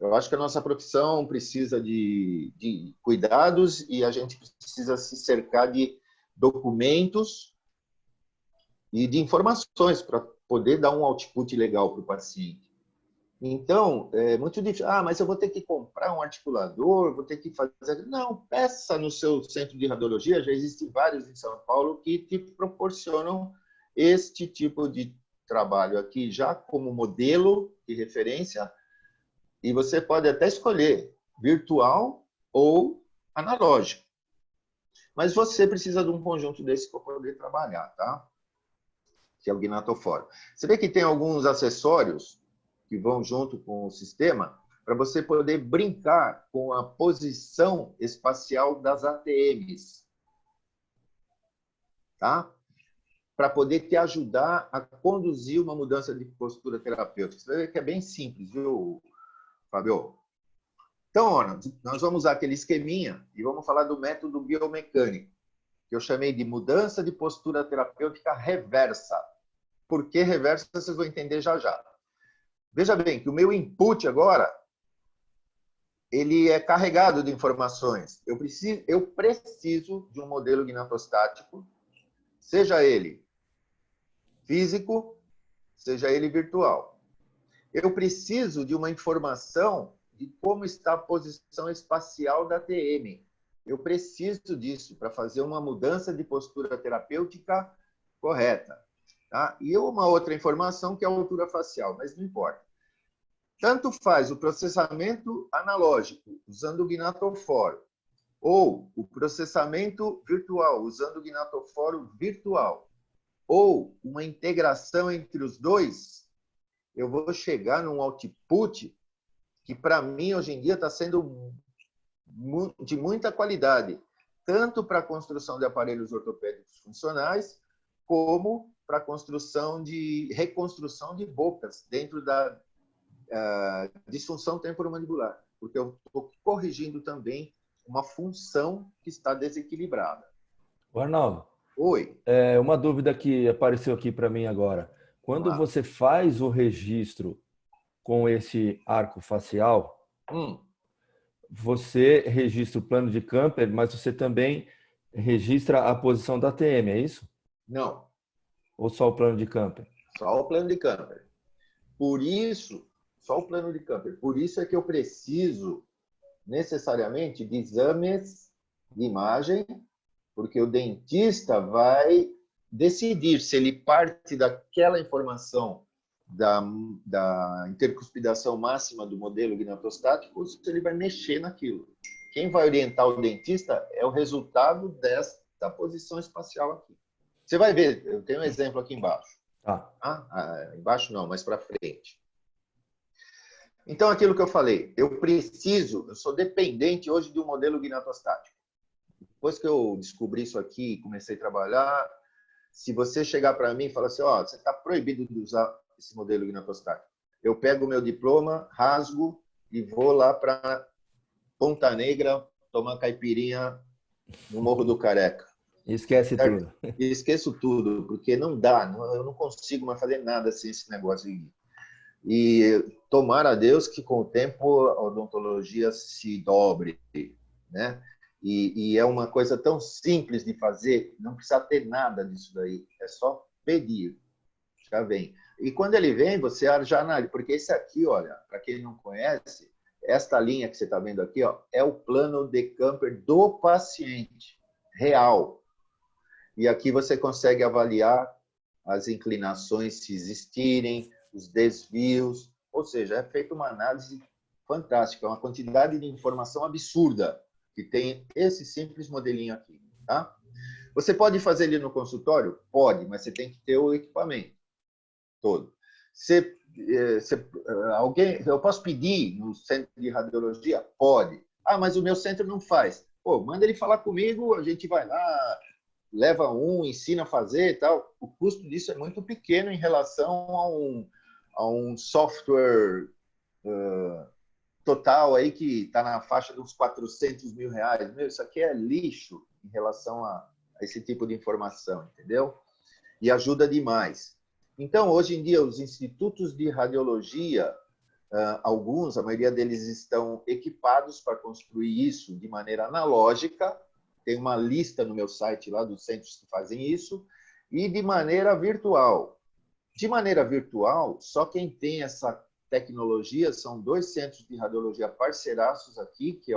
Eu acho que a nossa profissão precisa de cuidados e a gente precisa se cercar de documentos e de informações para poder dar um output legal para o paciente. Então, é muito difícil. Mas eu vou ter que comprar um articulador, vou ter que fazer... Não, peça no seu centro de radiologia, já existem vários em São Paulo que te proporcionam este tipo de trabalho aqui, já como modelo de referência, e você pode até escolher virtual ou analógico. Mas você precisa de um conjunto desse para poder trabalhar, tá? Que é o gnatoforo. Você vê que tem alguns acessórios que vão junto com o sistema para você poder brincar com a posição espacial das ATMs, tá? Para poder te ajudar a conduzir uma mudança de postura terapêutica. Você vai ver que é bem simples, viu, Fábio? Então, nós vamos usar aquele esqueminha e vamos falar do método biomecânico, que eu chamei de mudança de postura terapêutica reversa. Por que reversa, vocês vão entender já já. Veja bem que o meu input agora, ele é carregado de informações. Eu preciso de um modelo gnatostático, seja ele físico, seja ele virtual. Eu preciso de uma informação de como está a posição espacial da TM. Eu preciso disso para fazer uma mudança de postura terapêutica correta. Tá? E uma outra informação que é a altura facial, mas não importa. Tanto faz o processamento analógico, usando o gnatoforo, ou o processamento virtual, usando o gnatoforo virtual, ou uma integração entre os dois, eu vou chegar num output que, para mim, hoje em dia, está sendo de muita qualidade, tanto para a construção de aparelhos ortopédicos funcionais, como para a reconstrução de bocas dentro da disfunção temporomandibular, porque eu estou corrigindo também uma função que está desequilibrada. Arnaldo, Oi. Uma dúvida que apareceu aqui para mim agora. Quando você faz o registro com esse arco facial, você registra o plano de Camper, mas você também registra a posição da TM, é isso? Não. Ou só o plano de Camper? Só o plano de Camper. Por isso, só o plano de Camper. Por isso é que eu preciso necessariamente de exames de imagem, porque o dentista vai decidir se ele parte daquela informação da intercuspidação máxima do modelo gnatostático, ou se ele vai mexer naquilo. Quem vai orientar o dentista é o resultado desta posição espacial aqui. Você vai ver, eu tenho um exemplo aqui embaixo. Embaixo não, mas para frente. Então, aquilo que eu falei, eu sou dependente hoje de um modelo gnatostático. Depois que eu descobri isso aqui e comecei a trabalhar, se você chegar para mim e falar assim, você está proibido de usar esse modelo gnatostático. Eu pego o meu diploma, rasgo e vou lá para Ponta Negra tomar caipirinha no Morro do Careca. Esquece tudo. E esqueço tudo, porque não dá, eu não consigo mais fazer nada sem esse negócio aí. E tomara a Deus que com o tempo a odontologia se dobre, né? E é uma coisa tão simples de fazer, não precisa ter nada disso daí, é só pedir, já vem. E quando ele vem, você já analisa, porque esse aqui, olha, para quem não conhece, esta linha que você está vendo aqui, é o plano de Camper do paciente real. E aqui você consegue avaliar as inclinações, se existirem, os desvios, ou seja, é feita uma análise fantástica, uma quantidade de informação absurda que tem esse simples modelinho aqui, tá? Você pode fazer ele no consultório? Pode, mas você tem que ter o equipamento todo. Eu posso pedir no centro de radiologia? Pode. Mas o meu centro não faz. Manda ele falar comigo, a gente vai lá, leva ensina a fazer e tal. O custo disso é muito pequeno em relação a um software total aí que está na faixa dos 400 mil reais. Isso aqui é lixo em relação a esse tipo de informação, entendeu? E ajuda demais. Então, hoje em dia, os institutos de radiologia, a maioria deles estão equipados para construir isso de maneira analógica. Tem uma lista no meu site lá dos centros que fazem isso, e de maneira virtual. De maneira virtual, só quem tem essa tecnologia são 2 centros de radiologia parceiraços aqui, que é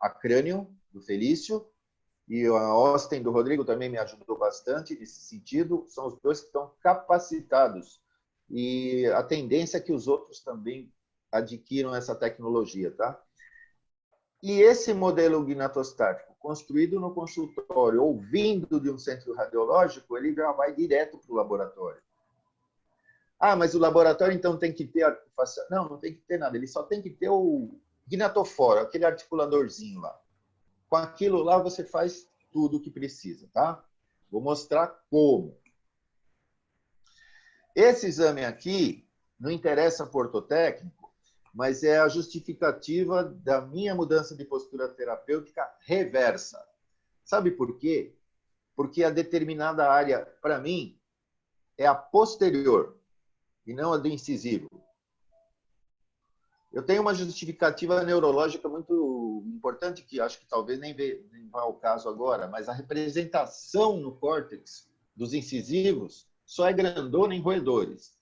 a Cranium, do Felício, e a Austin, do Rodrigo, também me ajudou bastante nesse sentido. São os 2 que estão capacitados. E a tendência é que os outros também adquiram essa tecnologia, tá? E esse modelo gnatostático, construído no consultório ou vindo de um centro radiológico, ele já vai direto para o laboratório. Mas o laboratório, então, tem que ter articulação? Não, não tem que ter nada. Ele só tem que ter o gnatoforo, aquele articuladorzinho lá. Com aquilo lá, você faz tudo o que precisa, tá? Vou mostrar como. Esse exame aqui não interessa para o ortotécnico, mas é a justificativa da minha mudança de postura terapêutica reversa. Sabe por quê? Porque a determinada área, para mim, é a posterior e não a do incisivo. Eu tenho uma justificativa neurológica muito importante, que acho que talvez nem vá ao caso agora, mas a representação no córtex dos incisivos só é grandona em roedores.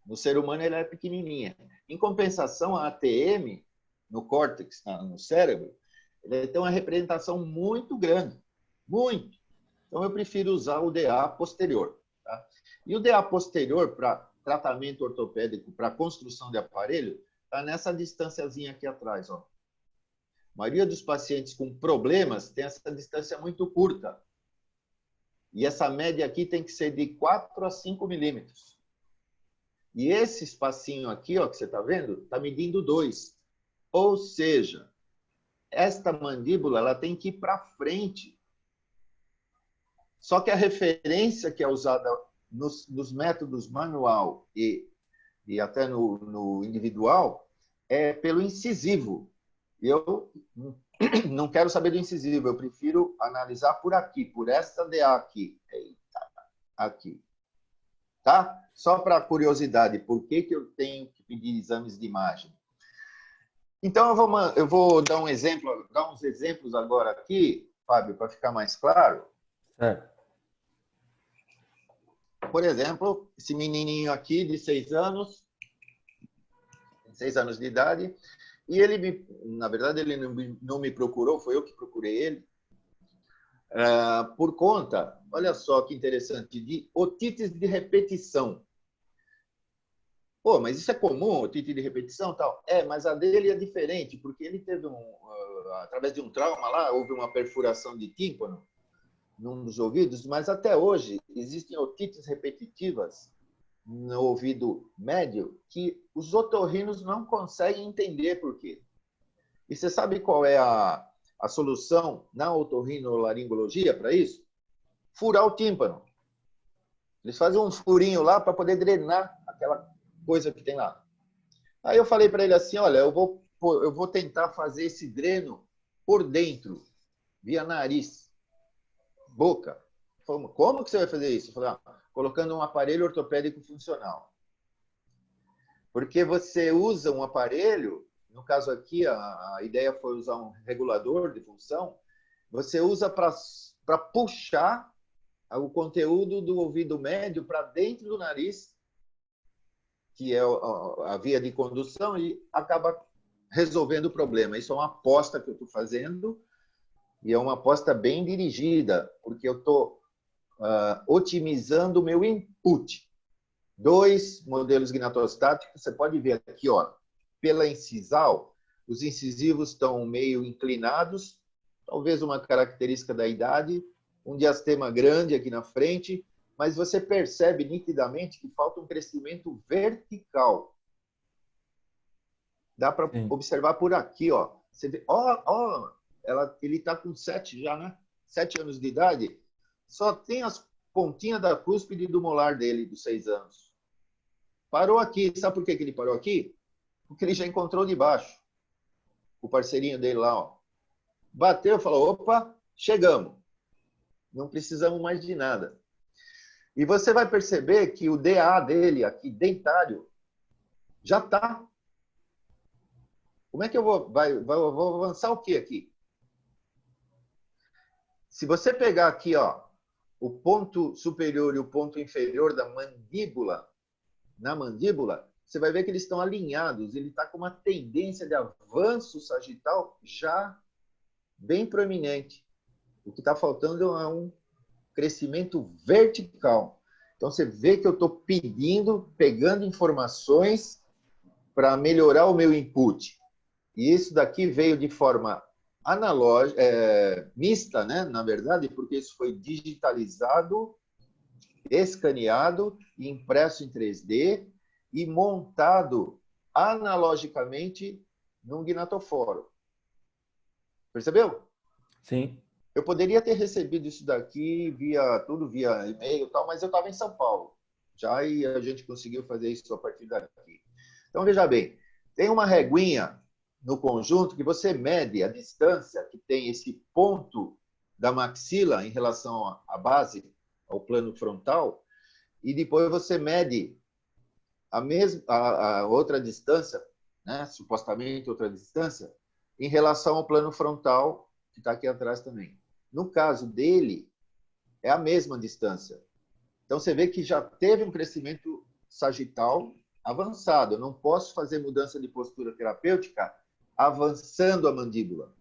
No ser humano, ela é pequenininha. Em compensação, a ATM, no córtex, no cérebro, ele tem uma representação muito grande. Muito. Então, eu prefiro usar o DA posterior. Tá? E o DA posterior, para tratamento ortopédico, para construção de aparelho, está nessa distânciazinha aqui atrás. Ó. A maioria dos pacientes com problemas tem essa distância muito curta. E essa média aqui tem que ser de 4 a 5 milímetros. E esse espacinho aqui, ó, que você está vendo, está medindo 2. Ou seja, esta mandíbula ela tem que ir para frente. Só que a referência que é usada nos métodos manual e até no individual é pelo incisivo. Eu não quero saber do incisivo, eu prefiro analisar por aqui, por esta DA aqui. Eita, aqui. Tá? Só para curiosidade, por que eu tenho que pedir exames de imagem? Então, eu vou dar uns exemplos agora aqui, Fábio, para ficar mais claro. Por exemplo, esse menininho aqui de 6 anos de idade, e ele, na verdade, ele não me procurou, foi eu que procurei ele, por conta, olha só que interessante, de otites de repetição. Pô, mas isso é comum, otite de repetição e tal? É, mas a dele é diferente, porque ele teve através de um trauma lá, houve uma perfuração de tímpano num dos ouvidos, mas até hoje existem otites repetitivas no ouvido médio que os otorrinos não conseguem entender por quê. E você sabe qual é a solução na otorrinolaringologia para isso? Furar o tímpano. Eles fazem um furinho lá para poder drenar aquela coisa que tem lá. Aí eu falei para ele assim, olha, eu vou tentar fazer esse dreno por dentro, via nariz, boca. Como que você vai fazer isso? Eu falei, colocando um aparelho ortopédico funcional. Porque você usa um aparelho, no caso aqui, a ideia foi usar um regulador de função, você usa para puxar o conteúdo do ouvido médio para dentro do nariz, que é a via de condução, e acaba resolvendo o problema. Isso é uma aposta que eu estou fazendo, e é uma aposta bem dirigida, porque eu estou otimizando o meu input. 2 modelos gnatostáticos, você pode ver aqui, ó, pela incisal, os incisivos estão meio inclinados, talvez uma característica da idade, um diastema grande aqui na frente, mas você percebe nitidamente que falta um crescimento vertical. Dá para observar por aqui, ó. Você vê, ele está com 7 já, né? 7 anos de idade. Só tem as pontinhas da cúspide do molar dele, dos 6 anos. Parou aqui. Sabe por que ele parou aqui? Porque ele já encontrou de baixo. O parceirinho dele lá, ó. Bateu e falou, opa, chegamos. Não precisamos mais de nada. E você vai perceber que o DA dele, aqui, dentário, já está. Como é que eu vou avançar o que aqui? Se você pegar aqui, ó, o ponto superior e o ponto inferior da mandíbula, na mandíbula, você vai ver que eles estão alinhados. Ele está com uma tendência de avanço sagital já bem proeminente. O que está faltando é um crescimento vertical. Então, você vê que eu estou pegando informações para melhorar o meu input. E isso daqui veio de forma analógica, mista, né? Na verdade, porque isso foi digitalizado, escaneado, impresso em 3D e montado analogicamente num gnatoforo. Percebeu? Sim. Eu poderia ter recebido isso daqui via e-mail e tal, mas eu estava em São Paulo já, e a gente conseguiu fazer isso a partir daqui. Então, veja bem, tem uma reguinha no conjunto que você mede a distância que tem esse ponto da maxila em relação à base, ao plano frontal, e depois você mede a outra distância, né, supostamente outra distância, em relação ao plano frontal, que está aqui atrás também. No caso dele, é a mesma distância. Então, você vê que já teve um crescimento sagital avançado. Eu não posso fazer mudança de postura terapêutica avançando a mandíbula.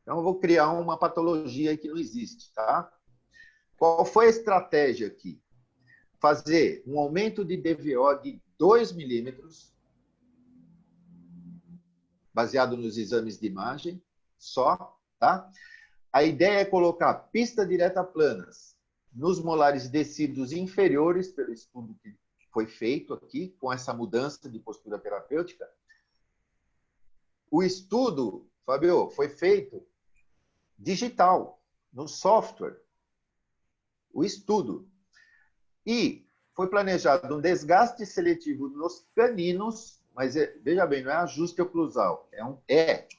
Então, eu vou criar uma patologia que não existe, tá? Qual foi a estratégia aqui? Fazer um aumento de DVO de 2 milímetros, baseado nos exames de imagem, só, tá? A ideia é colocar pista direta planas nos molares descidos inferiores, pelo estudo que foi feito aqui, com essa mudança de postura terapêutica. O estudo, Fabio, foi feito digital, no software. O estudo. E foi planejado um desgaste seletivo nos caninos, mas veja bem, não é ajuste oclusal,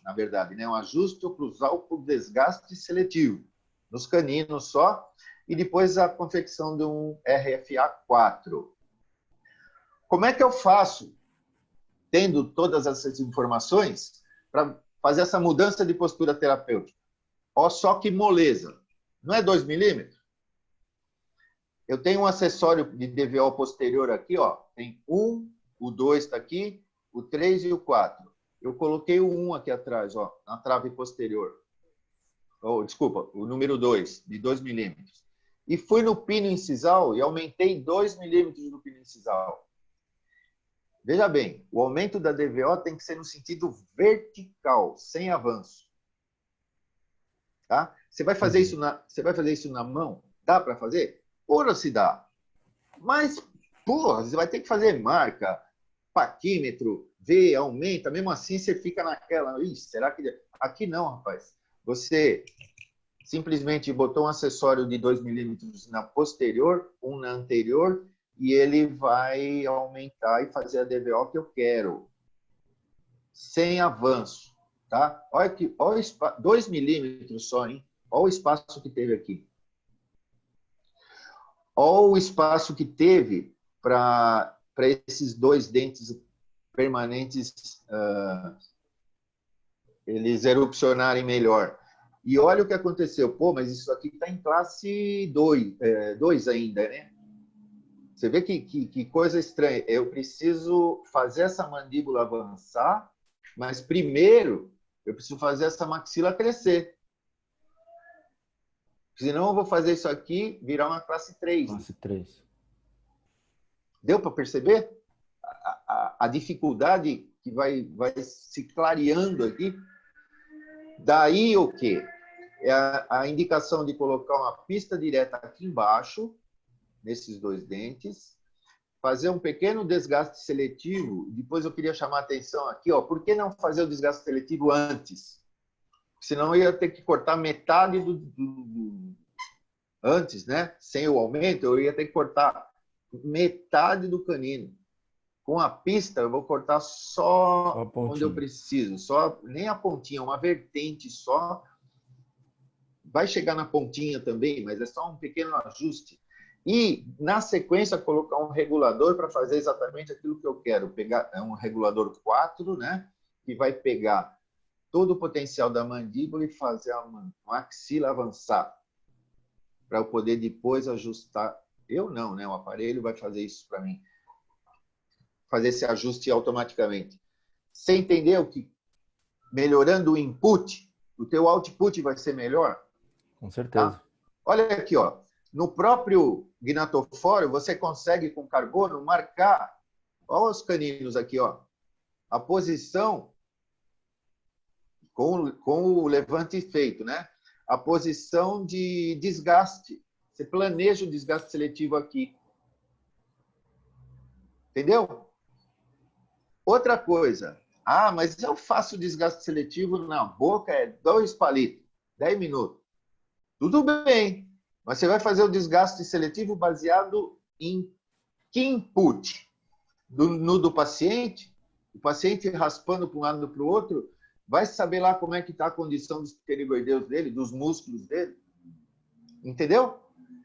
na verdade, né? Um ajuste oclusal por desgaste seletivo, nos caninos só, e depois a confecção de um RFA4. Como é que eu faço, tendo todas essas informações, para fazer essa mudança de postura terapêutica? Ó, só que moleza. Não é 2 milímetros? Eu tenho um acessório de DVO posterior aqui, ó. Tem 1, o 2 está aqui, o 3 e o 4. Eu coloquei o 1 aqui atrás, ó, na trave posterior. Desculpa, o número 2, de 2 milímetros. E fui no pino incisal e aumentei 2 milímetros no pino incisal. Veja bem, o aumento da DVO tem que ser no sentido vertical, sem avanço. Tá? Você vai fazer isso na mão? Dá para fazer? Ora se dá. Mas, porra, você vai ter que fazer marca, paquímetro, ver, aumenta. Mesmo assim, você fica naquela. Ih, será que... Aqui não, rapaz. Você simplesmente botou um acessório de 2 milímetros na posterior, um na anterior, e ele vai aumentar e fazer a DVO que eu quero. Sem avanço. Tá? Olha que, olha 2 milímetros só, hein? Olha o espaço que teve aqui. Olha o espaço que teve para esses 2 dentes permanentes eles erupcionarem melhor. E olha o que aconteceu. Pô, mas isso aqui está em classe 2 ainda, né? Você vê que coisa estranha. Eu preciso fazer essa mandíbula avançar, mas primeiro eu preciso fazer essa maxila crescer. Senão eu vou fazer isso aqui virar uma classe 3. Classe 3. Deu para perceber? A dificuldade que vai se clareando aqui. Daí o quê? É a indicação de colocar uma pista direta aqui embaixo, nesses 2 dentes, fazer um pequeno desgaste seletivo. Depois eu queria chamar a atenção aqui, ó, por que não fazer o desgaste seletivo antes? Senão eu ia ter que cortar metade antes, né? Sem o aumento, eu ia ter que cortar metade do canino. Com a pista, eu vou cortar só onde eu preciso, só nem a pontinha, uma vertente só. Vai chegar na pontinha também, mas é só um pequeno ajuste. E, na sequência, colocar um regulador para fazer exatamente aquilo que eu quero. Pegar um regulador 4, né? Que vai pegar todo o potencial da mandíbula e fazer a maxila avançar. Para eu poder depois ajustar. Eu não, né? O aparelho vai fazer isso para mim. Fazer esse ajuste automaticamente. Você entendeu que melhorando o input, o teu output vai ser melhor? Com certeza. Tá? Olha aqui, ó. No próprio gnatofório, você consegue com carbono marcar, olha os caninos aqui, ó, a posição com o levante feito, né? A posição de desgaste. Você planeja o desgaste seletivo aqui. Entendeu? Outra coisa. Ah, mas eu faço desgaste seletivo na boca, 2 palitos, 10 minutos. Tudo bem, mas você vai fazer o desgaste seletivo baseado em que input? Do paciente? O paciente raspando para um lado e para o outro, vai saber lá como é que está a condição dos pterigordeus dele, dos músculos dele. Entendeu?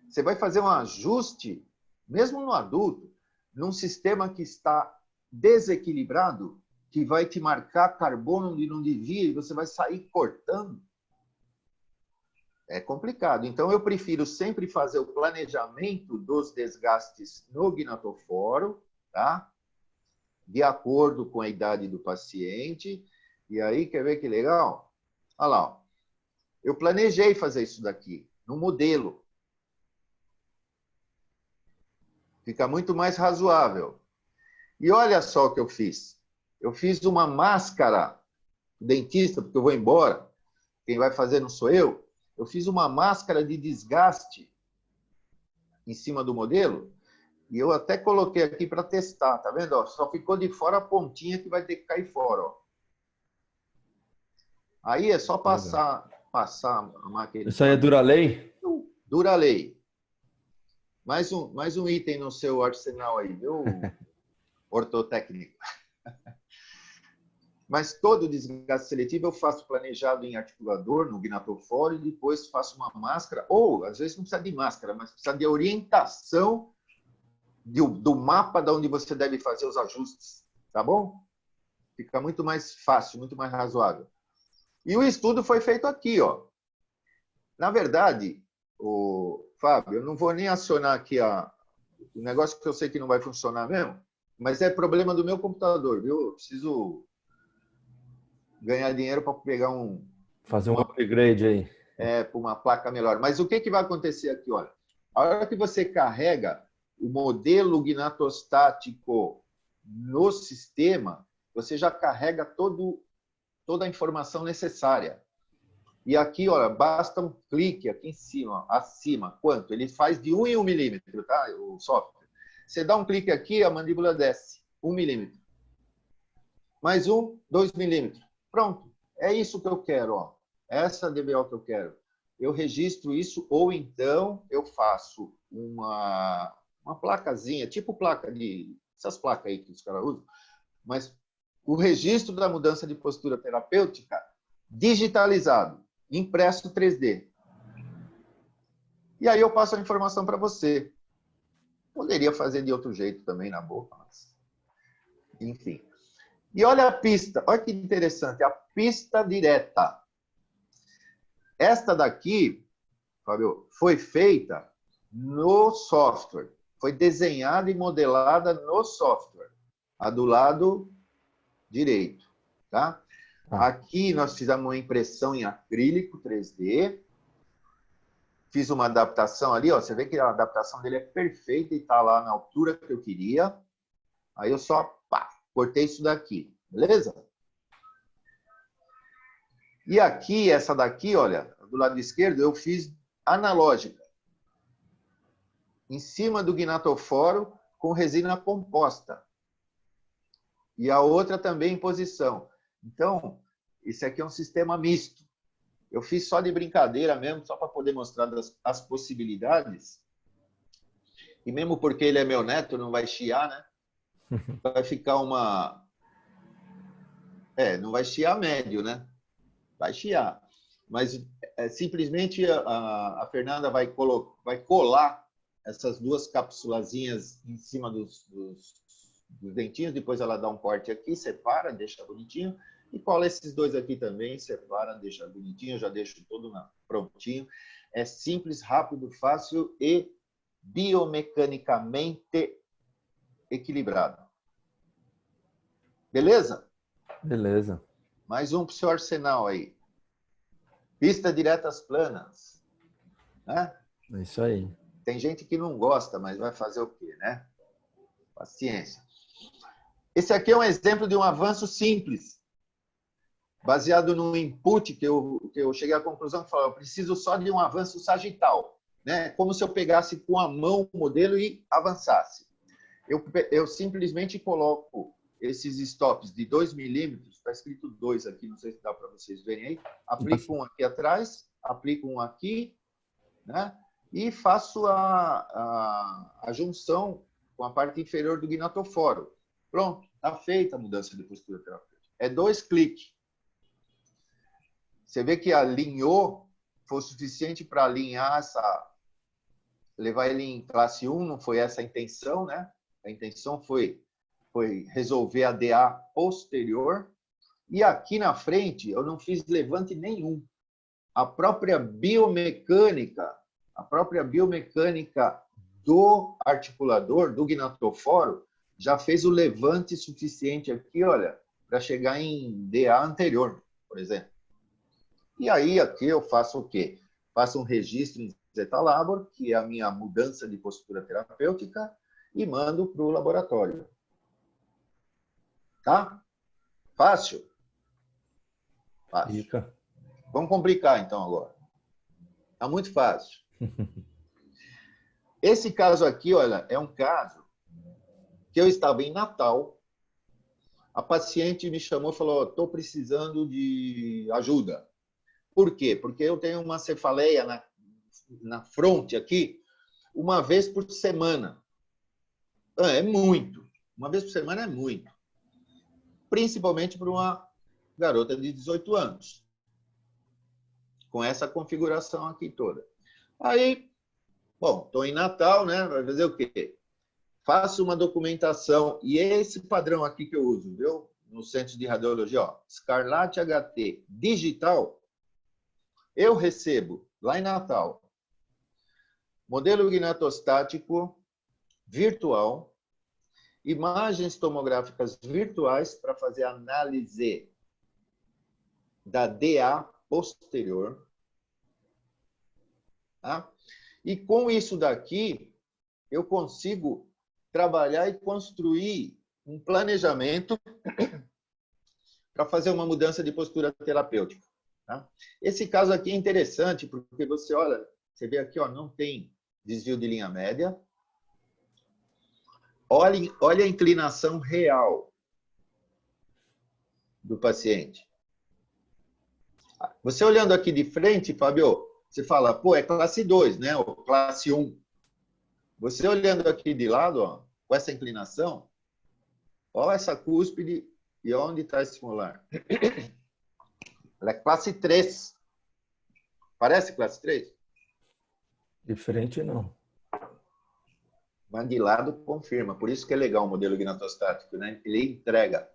Você vai fazer um ajuste, mesmo no adulto, num sistema que está desequilibrado, que vai te marcar carbono onde não devia e você vai sair cortando. É complicado. Então, eu prefiro sempre fazer o planejamento dos desgastes no gnatoforo, tá? De acordo com a idade do paciente. E aí, quer ver que legal? Olha lá. Ó. Eu planejei fazer isso daqui, no modelo. Fica muito mais razoável. E olha só o que eu fiz. Eu fiz uma máscara, dentista, porque eu vou embora. Quem vai fazer não sou eu. Eu fiz uma máscara de desgaste em cima do modelo e eu até coloquei aqui para testar, tá vendo? Ó, só ficou de fora a pontinha que vai ter que cair fora. Ó. Aí é só passar a máquina. Isso aí é Duralei? Duralei. Mais um item no seu arsenal aí, viu? Ortotécnico. Mas todo desgaste seletivo eu faço planejado em articulador, no gnatofório, e depois faço uma máscara, ou às vezes não precisa de máscara, mas precisa de orientação do mapa de onde você deve fazer os ajustes, tá bom? Fica muito mais fácil, muito mais razoável. E o estudo foi feito aqui, ó. Na verdade, Fábio, eu não vou nem acionar aqui o negócio que eu sei que não vai funcionar mesmo, mas é problema do meu computador, viu? Eu preciso ganhar dinheiro para pegar fazer um upgrade aí. Para uma placa melhor. Mas o que vai acontecer aqui? Olha, a hora que você carrega o modelo gnatostático no sistema, você já carrega toda a informação necessária. E aqui, olha, basta um clique aqui em cima, acima, quanto? Ele faz de 1 em 1 milímetro, tá? O software. Você dá um clique aqui, a mandíbula desce, 1 milímetro. Mais 1, 2 milímetros. Pronto. É isso que eu quero, ó. Essa DBO que eu quero. Eu registro isso, ou então eu faço uma placazinha, tipo placa essas placas aí que os caras usam, mas o registro da mudança de postura terapêutica digitalizado, impresso 3D. E aí eu passo a informação para você. Poderia fazer de outro jeito também na boca, mas... enfim. E olha a pista, olha que interessante, a pista direta. Esta daqui, Fábio, foi feita no software. Foi desenhada e modelada no software. A do lado direito, tá? Aqui nós fizemos uma impressão em acrílico 3D. Fiz uma adaptação ali, ó. Você vê que a adaptação dele é perfeita e está lá na altura que eu queria. Aí eu só cortei isso daqui, beleza? E aqui, essa daqui, olha, do lado esquerdo, eu fiz analógica. Em cima do gnatoforo com resina composta. E a outra também em posição. Então, esse aqui é um sistema misto. Eu fiz só de brincadeira mesmo, só para poder mostrar as possibilidades. E mesmo porque ele é meu neto, não vai chiar, né? Vai ficar uma... não vai chiar médio, né? Vai chiar. Mas simplesmente a Fernanda vai colar essas duas capsulazinhas em cima dos dentinhos, depois ela dá um corte aqui, separa, deixa bonitinho, e cola esses dois aqui também, separa, deixa bonitinho, já deixo todo prontinho. É simples, rápido, fácil e biomecanicamente equilibrado. Beleza? Beleza. Mais um para o seu arsenal aí. Pista diretas planas. Né? É isso aí. Tem gente que não gosta, mas vai fazer o quê, né? Paciência. Esse aqui é um exemplo de um avanço simples, baseado num input que eu cheguei à conclusão que eu preciso só de um avanço sagital, né? Como se eu pegasse com a mão o modelo e avançasse. Eu simplesmente coloco esses stops de 2 milímetros, está escrito 2 aqui, não sei se dá para vocês verem aí, aplico um aqui atrás, aplico um aqui, né? E faço a junção com a parte inferior do gnatoforo. Pronto, está feita a mudança de postura terapêutica. É 2 cliques. Você vê que alinhou, foi o suficiente para alinhar levar ele em classe 1, não foi essa a intenção, né? A intenção foi resolver a DA posterior. E aqui na frente, eu não fiz levante nenhum. A própria biomecânica do articulador, do gnatoforo, já fez o levante suficiente aqui, olha, para chegar em DA anterior, por exemplo. E aí, aqui eu faço o quê? Faço um registro em Zeta Labor, que é a minha mudança de postura terapêutica, e mando para o laboratório. Tá? Fácil? Fácil. Fica. Vamos complicar, então, agora. Tá muito fácil. Esse caso aqui, olha, é um caso que eu estava em Natal, a paciente me chamou e falou, estou precisando de ajuda. Por quê? Porque eu tenho uma cefaleia na fronte aqui, uma vez por semana. É muito. Uma vez por semana é muito. Principalmente para uma garota de 18 anos. Com essa configuração aqui toda. Aí, bom, estou em Natal, né? Vai fazer o quê? Faço uma documentação, e é esse padrão aqui que eu uso, viu? No centro de radiologia, ó, Scarlatti HT digital, eu recebo, lá em Natal, modelo gnatostático virtual, imagens tomográficas virtuais para fazer análise da DA posterior. Tá? E com isso daqui, eu consigo trabalhar e construir um planejamento para fazer uma mudança de postura terapêutica. Tá? Esse caso aqui é interessante porque você olha, você vê aqui, ó, não tem desvio de linha média. Olha a inclinação real do paciente. Você olhando aqui de frente, Fábio, você fala, pô, é classe 2, né? Ou classe 1. Você olhando aqui de lado, ó, com essa inclinação, olha essa cúspide e onde está esse molar. Ela é classe 3. Parece classe 3? Diferente não. Mas de lado confirma. Por isso que é legal o modelo gnatostático, né? Ele entrega.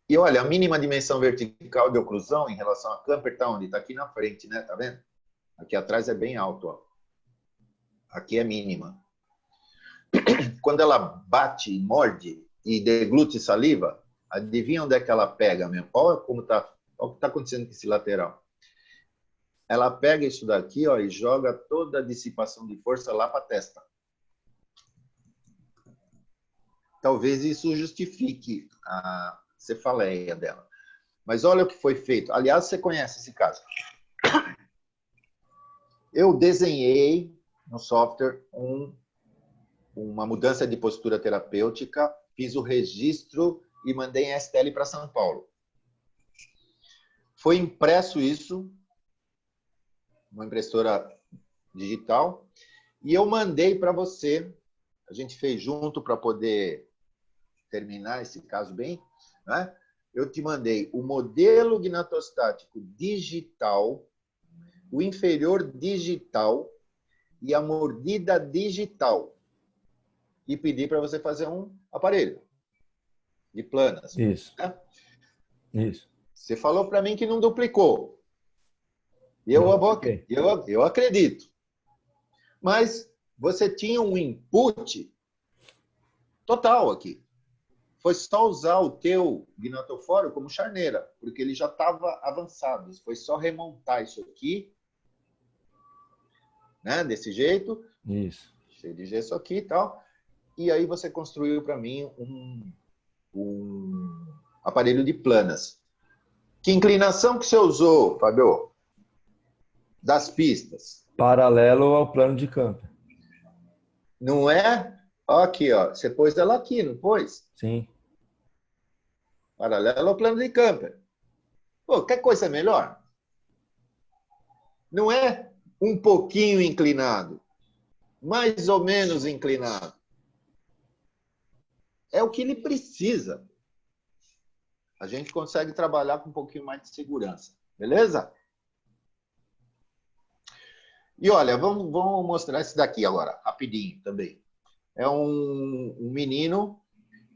E olha, a mínima dimensão vertical de oclusão em relação a Camper está onde? Está aqui na frente, né? Tá vendo? Aqui atrás é bem alto, ó. Aqui é mínima. Quando ela bate, morde e deglute saliva, adivinha onde é que ela pega mesmo? Olha como tá, olha o que está acontecendo com esse lateral. Ela pega isso daqui, ó, e joga toda a dissipação de força lá para a testa. Talvez isso justifique a cefaleia dela. Mas olha o que foi feito. Aliás, você conhece esse caso. Eu desenhei no software uma mudança de postura terapêutica, fiz o registro e mandei em STL para São Paulo. Foi impresso isso, uma impressora digital, e eu mandei para você. A gente fez junto para poder terminar esse caso bem, né? Eu te mandei o modelo gnatostático digital, o inferior digital e a mordida digital. E pedi para você fazer um aparelho de planas. Isso. Né? Isso. Você falou para mim que não duplicou. Eu acredito. Mas você tinha um input total aqui. Foi só usar o teu gnatofório como charneira, porque ele já estava avançado. Foi só remontar isso aqui, né? Desse jeito. Isso. Cheio de gesso aqui e tal. E aí você construiu para mim um aparelho de planas. Que inclinação que você usou, Fábio? Das pistas. Paralelo ao plano de campo. Não é? Ó, aqui, ó. Você pôs ela aqui, não pôs? Sim. Paralelo ao plano de camper. Pô, quer coisa melhor? Não é um pouquinho inclinado. Mais ou menos inclinado. É o que ele precisa. A gente consegue trabalhar com um pouquinho mais de segurança. Beleza? E olha, vamos mostrar esse daqui agora, rapidinho também. É um menino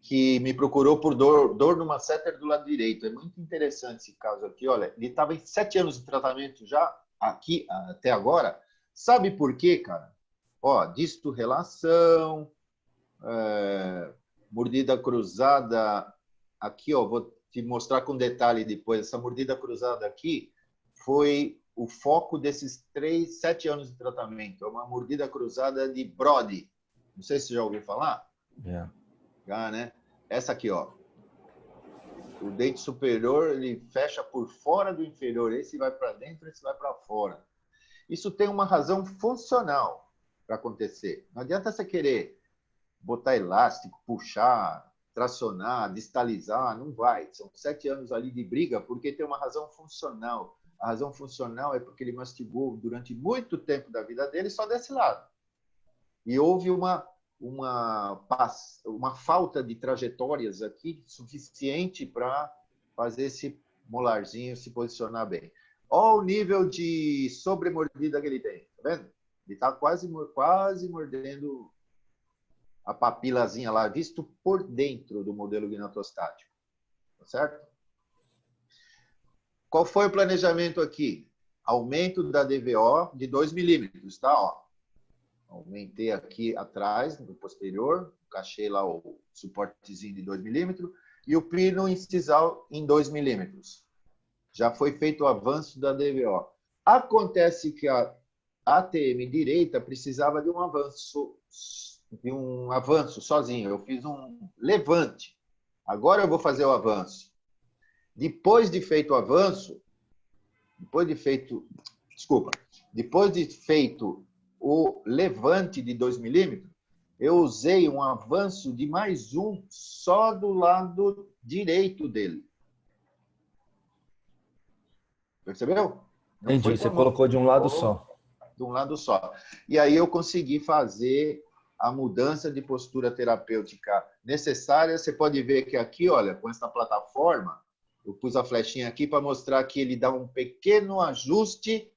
que me procurou por dor no masseter do lado direito. É muito interessante esse caso aqui. Olha, ele estava em 7 anos de tratamento já, aqui, até agora. Sabe por quê, cara? Ó, distorrelação, mordida cruzada. Aqui, ó, vou te mostrar com detalhe depois. Essa mordida cruzada aqui foi o foco desses 7 anos de tratamento. É uma mordida cruzada de Brody. Não sei se você já ouviu falar. Yeah. Já, né? Essa aqui, ó. O dente superior, ele fecha por fora do inferior. Esse vai para dentro, esse vai para fora. Isso tem uma razão funcional para acontecer. Não adianta você querer botar elástico, puxar, tracionar, distalizar. Não vai. São 7 anos ali de briga porque tem uma razão funcional. A razão funcional é porque ele mastigou durante muito tempo da vida dele só desse lado. E houve uma falta de trajetórias aqui suficiente para fazer esse molarzinho se posicionar bem. Olha o nível de sobremordida que ele tem. Tá vendo? Ele está quase mordendo a papilazinha lá, visto por dentro do modelo gnatostático. Tá certo? Qual foi o planejamento aqui? Aumento da DVO de 2 milímetros, tá? Ó. Aumentei aqui atrás, no posterior, encaixei lá o suportezinho de 2 milímetros e o pino incisal em 2 milímetros. Já foi feito o avanço da DVO. Acontece que a ATM direita precisava de um avanço de um avanço sozinho. Eu fiz um levante. Agora eu vou fazer o avanço. Depois de feito o avanço, depois de feito o levante de 2 milímetros, eu usei um avanço de mais um só do lado direito dele. Percebeu? Não Entendi, foi com você a mão. colocou de um lado só. De um lado só. E aí eu consegui fazer a mudança de postura terapêutica necessária. Você pode ver que aqui, olha, com essa plataforma, eu pus a flechinha aqui para mostrar que ele dá um pequeno ajuste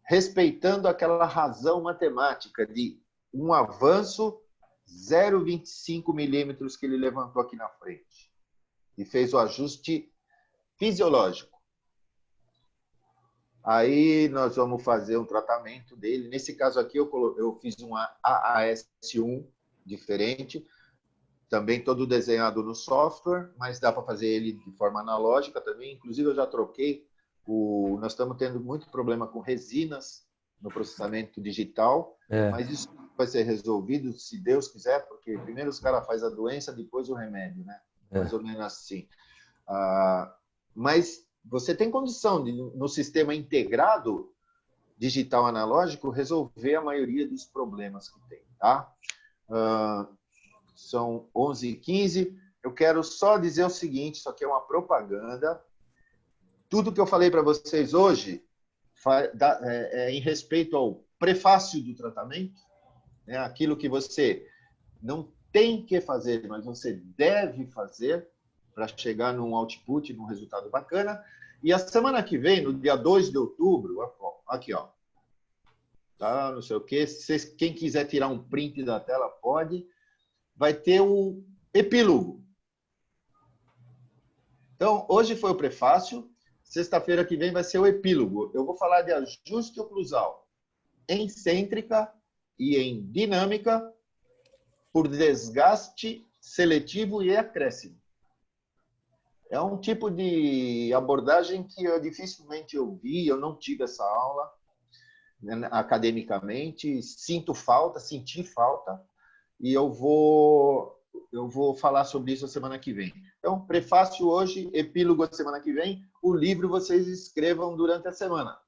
respeitando aquela razão matemática de um avanço 0,25 milímetros que ele levantou aqui na frente. E fez o ajuste fisiológico. Aí nós vamos fazer um tratamento dele. Nesse caso aqui, eu fiz um AAS1 diferente, também todo desenhado no software, mas dá para fazer ele de forma analógica também. Inclusive, eu já troquei. Nós estamos tendo muito problema com resinas no processamento digital, mas isso vai ser resolvido, se Deus quiser, porque primeiro os caras fazem a doença, depois o remédio, né? Mais ou menos assim. Mas você tem condição de, no sistema integrado digital analógico, resolver a maioria dos problemas que tem, tá? São 11h15. Eu quero só dizer o seguinte, isso aqui é uma propaganda. Tudo que eu falei para vocês hoje é em respeito ao prefácio do tratamento, né? Aquilo que você não tem que fazer, mas você deve fazer para chegar num output, num resultado bacana. E a semana que vem, no dia 2 de outubro, aqui, ó, tá, não sei o quê, quem quiser tirar um print da tela, pode, vai ter o epílogo. Então, hoje foi o prefácio, sexta-feira que vem vai ser o epílogo. Eu vou falar de ajuste oclusal em cêntrica e em dinâmica por desgaste seletivo e acréscimo. É um tipo de abordagem que eu dificilmente ouvi, eu não tive essa aula, né, academicamente, senti falta, e eu vou falar sobre isso a semana que vem. Então, prefácio hoje, epílogo a semana que vem, o livro vocês escrevam durante a semana,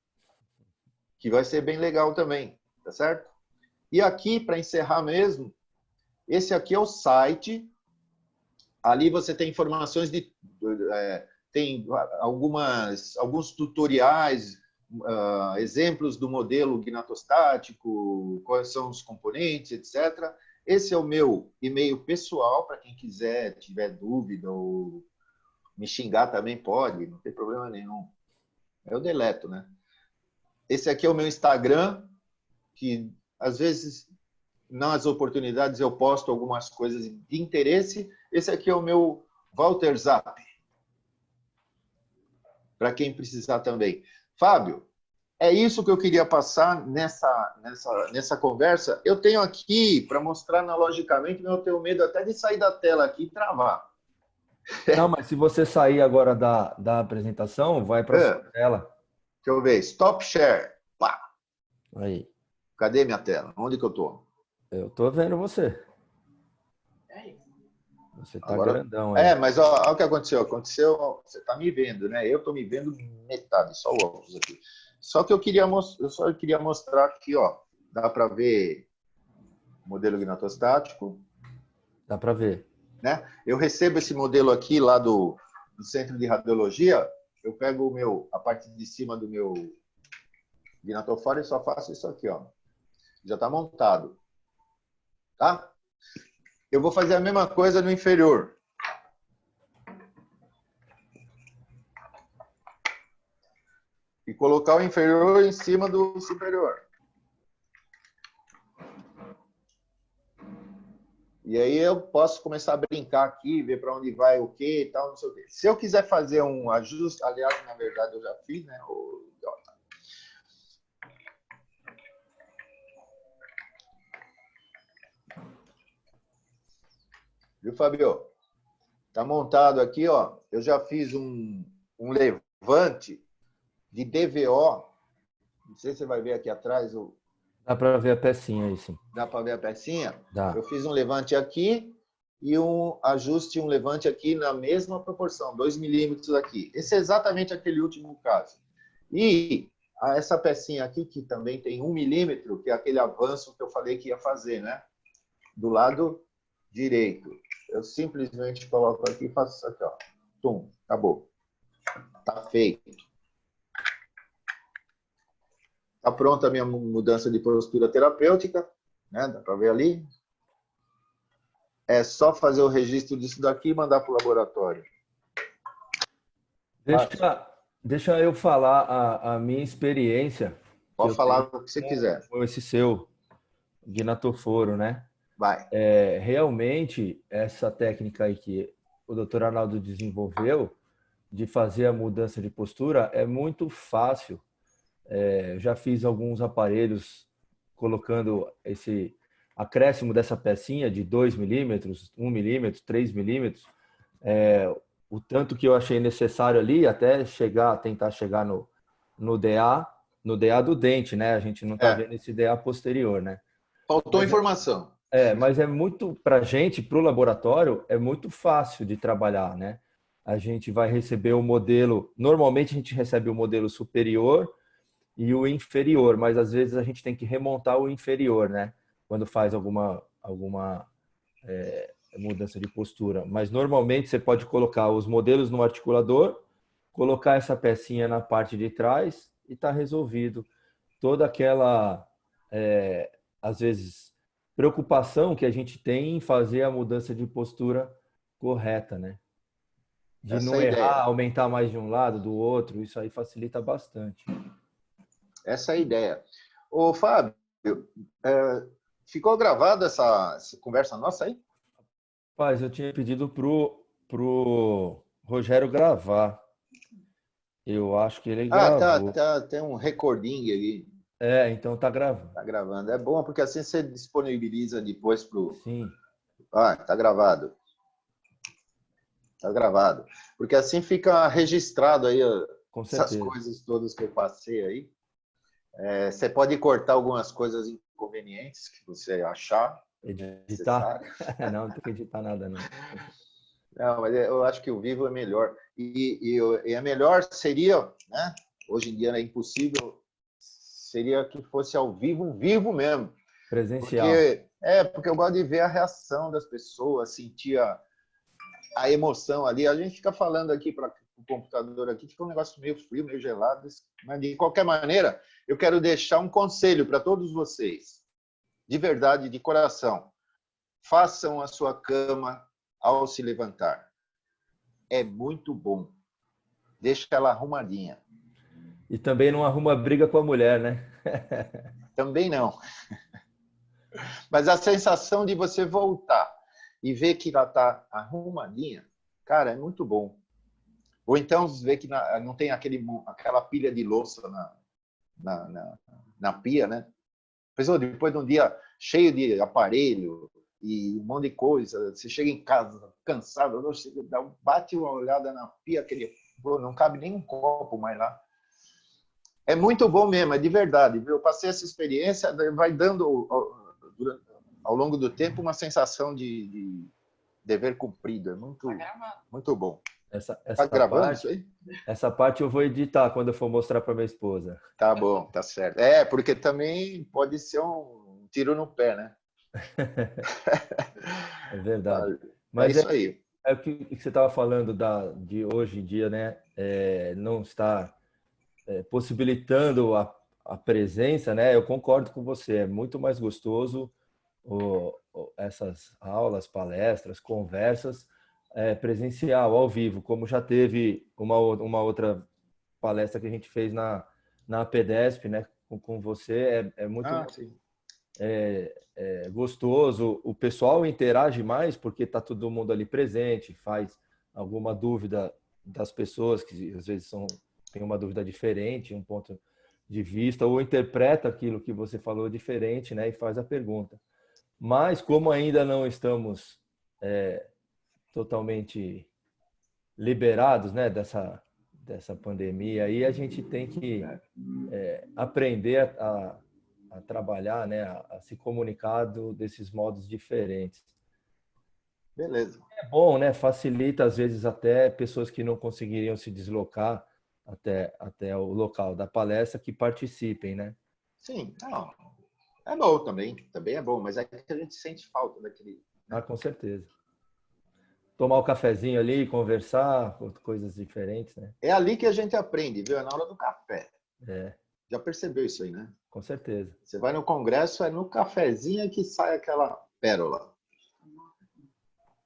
que vai ser bem legal também, tá certo? E aqui, para encerrar mesmo, esse aqui é o site. Ali você tem informações tem alguns tutoriais, exemplos do modelo gnatostático, quais são os componentes, etc. Esse é o meu e-mail pessoal, para quem quiser, tiver dúvida ou me xingar também pode, não tem problema nenhum. Eu deleto, né? Esse aqui é o meu Instagram, que às vezes, nas oportunidades, eu posto algumas coisas de interesse. Esse aqui é o meu Walter Zap, para quem precisar também. Fábio, é isso que eu queria passar nessa conversa. Eu tenho aqui, para mostrar analogicamente, eu tenho medo até de sair da tela aqui e travar. Não, mas se você sair agora da apresentação, vai para a sua tela. Deixa eu ver. Stop share. Pá. Aí. Cadê minha tela? Onde que eu estou? Eu tô vendo você. Você tá agora, grandão aí. Mas olha o que aconteceu. Você tá me vendo, né? Eu tô me vendo metade, só o óculos aqui. Só que eu só queria mostrar aqui, ó. Dá para ver o modelo gnatostático. Dá para ver. Né? Eu recebo esse modelo aqui lá do Centro de Radiologia. Eu pego a parte de cima do meu gnatofora e só faço isso aqui, ó. Já está montado. Tá? Eu vou fazer a mesma coisa no inferior. E colocar o inferior em cima do superior. E aí eu posso começar a brincar aqui, ver para onde vai o quê e tal, não sei o quê. Se eu quiser fazer um ajuste, aliás, na verdade eu já fiz, né? Viu, Fabio? Tá montado aqui, ó. Eu já fiz um levante de DVO. Não sei se você vai ver aqui atrás. Dá para ver a pecinha aí, sim. Dá para ver a pecinha? Dá. Eu fiz um levante aqui e um ajuste, um levante aqui na mesma proporção, 2 milímetros aqui. Esse é exatamente aquele último caso. E essa pecinha aqui, que também tem 1 milímetro, que é aquele avanço que eu falei que ia fazer, né? Do lado direito. Eu simplesmente coloco aqui e faço isso aqui, ó. Tum, acabou. Tá feito. Tá pronta a minha mudança de postura terapêutica, né? Dá para ver ali. É só fazer o registro disso daqui e mandar para o laboratório. Deixa eu falar a minha experiência que Pode eu falar tenho o que você quiser. com esse seu gnatoforo, né? Vai. Realmente, essa técnica aí que o Dr. Arnaldo desenvolveu de fazer a mudança de postura é muito fácil. Já fiz alguns aparelhos colocando esse acréscimo dessa pecinha de 2 milímetros, 1 milímetro, 3 milímetros, o tanto que eu achei necessário ali até tentar chegar no DA do dente, né? A gente não está vendo esse DA posterior, né? Faltou informação. Mas é muito, para a gente, para o laboratório, é muito fácil de trabalhar, né? A gente vai receber o modelo, normalmente a gente recebe o modelo superior e o inferior, mas às vezes a gente tem que remontar o inferior, né? Quando faz alguma mudança de postura. Mas normalmente você pode colocar os modelos no articulador, colocar essa pecinha na parte de trás e está resolvido. Toda aquela, às vezes, preocupação que a gente tem em fazer a mudança de postura correta, né? De Essa não é a errar, ideia. aumentar mais de um lado, do outro, isso aí facilita bastante. Essa é a ideia. Ô, Fábio, ficou gravada essa conversa nossa aí? Rapaz, eu tinha pedido pro Rogério gravar. Eu acho que ele gravou. Tem um recording ali. Então tá gravando. Tá gravando. É bom, porque assim você disponibiliza depois pro... Sim, tá gravado. Tá gravado. Porque assim fica registrado aí com essas certeza. coisas todas que eu passei aí. Você pode cortar algumas coisas inconvenientes que você achar Editar? necessário. Não tem que editar nada, não. Não, mas eu acho que o vivo é melhor. E a melhor seria, né? Hoje em dia é impossível, seria que fosse ao vivo, vivo mesmo. Presencial. Porque eu gosto de ver a reação das pessoas, sentir a emoção ali. A gente fica falando aqui para o computador aqui, fica um negócio meio frio, meio gelado, mas de qualquer maneira, eu quero deixar um conselho para todos vocês, de verdade, de coração. Façam a sua cama ao se levantar. É muito bom. Deixa ela arrumadinha. E também não arruma briga com a mulher, né? Também não. Mas a sensação de você voltar e ver que ela está arrumadinha, cara, é muito bom. Ou então ver que não tem aquela pilha de louça na pia, né? Depois de um dia cheio de aparelho e um monte de coisa, você chega em casa cansado, você bate uma olhada na pia, não cabe nem um copo mais lá. É muito bom mesmo, é de verdade. Eu passei essa experiência, vai dando ao longo do tempo uma sensação de dever cumprido. É muito bom. Tá gravando isso aí? Essa parte eu vou editar quando eu for mostrar para minha esposa. Tá bom, tá certo. Porque também pode ser um tiro no pé, né? É verdade. É Mas isso aí. é o que você estava falando de hoje em dia, né? Não estar possibilitando a presença, né? Eu concordo com você. É muito mais gostoso essas aulas, palestras, conversas presencial, ao vivo, como já teve uma outra palestra que a gente fez na APDESP, né? Com você. É muito Sim. gostoso. O pessoal interage mais porque está todo mundo ali presente, faz alguma dúvida das pessoas que às vezes tem uma dúvida diferente, um ponto de vista, ou interpreta aquilo que você falou diferente, né? E faz a pergunta. Mas como ainda não estamos totalmente liberados, né, dessa pandemia, aí a gente tem que aprender a trabalhar, né, a se comunicar desses modos diferentes. Beleza. É bom, né? Facilita, às vezes, até pessoas que não conseguiriam se deslocar até o local da palestra que participem, né? Sim, não, é bom também é bom, mas é que a gente sente falta daquele. Ah, com certeza. Tomar o cafezinho ali, conversar, coisas diferentes, né? É ali que a gente aprende, viu? É na hora do café. É, Já percebeu isso aí, né? com certeza. Você vai no congresso, é no cafezinho que sai aquela pérola.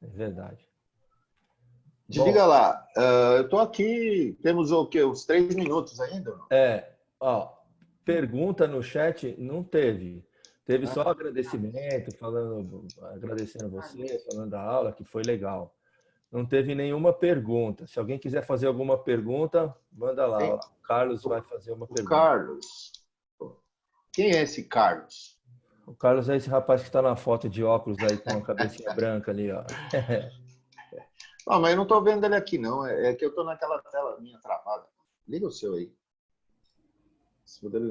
É verdade. Bom, Diga lá, eu estou aqui, temos o quê? Uns 3 minutos ainda? ó, pergunta no chat não teve. Teve só Ah, agradecimento, agradecendo você, falando da aula, que foi legal. Não teve nenhuma pergunta. Se alguém quiser fazer alguma pergunta, manda lá. tem O Carlos vai fazer uma o pergunta. Carlos. Quem é esse Carlos? O Carlos é esse rapaz que está na foto de óculos aí com a cabecinha branca ali, ó. Ah, mas eu não estou vendo ele aqui, não. É que eu estou naquela tela minha travada. Liga o seu aí. Se puder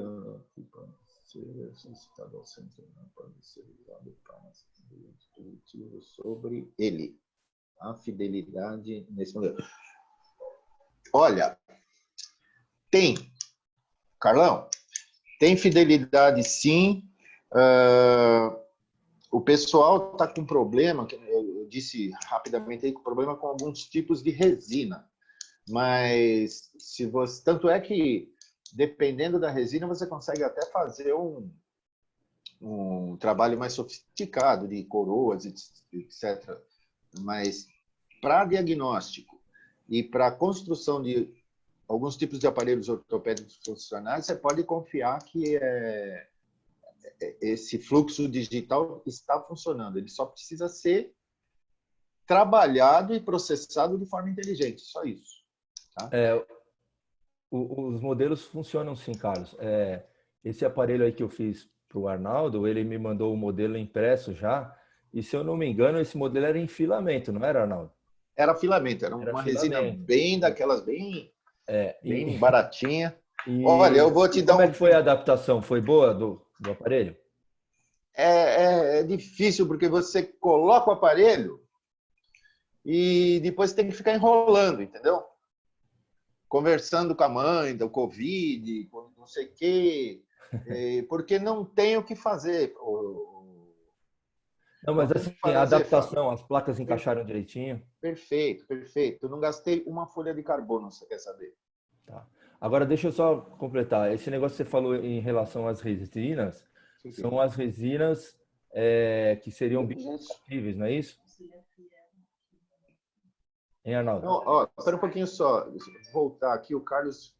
ser solicitado ao centro, pode ser usado para dispositivo sobre ele. A fidelidade nesse modelo. Olha, tem, Carlão, tem fidelidade sim. O pessoal está com problema, eu disse rapidamente aí, com problema com alguns tipos de resina. Mas se você, tanto é que dependendo da resina você consegue até fazer um trabalho mais sofisticado de coroas, etc. Mas para diagnóstico e para construção de alguns tipos de aparelhos ortopédicos funcionais, você pode confiar que esse fluxo digital está funcionando. Ele só precisa ser trabalhado e processado de forma inteligente. Só isso. Tá? Os modelos funcionam sim, Carlos. Esse aparelho aí que eu fiz para o Arnaldo, ele me mandou o modelo impresso já. E se eu não me engano, esse modelo era em filamento, não era, Arnaldo? Era filamento, era uma resina filamento. bem daquelas, bem E baratinha. Olha, eu vou te dar como é que foi a adaptação? Foi boa do aparelho? É difícil porque você coloca o aparelho e depois tem que ficar enrolando, entendeu? Conversando com a mãe do Covid, não sei o quê, porque não tem o que fazer. Não, Não mas tem o assim, que a fazer, Fábio. adaptação, as placas encaixaram direitinho. Perfeito, perfeito. Eu não gastei uma folha de carbono, você quer saber? Tá. Agora, deixa eu só completar. Esse negócio que você falou em relação às resinas, são as resinas que seriam biocompatíveis, não é isso? Hein, Arnaldo? Não, espera um pouquinho só. Vou voltar aqui. O Carlos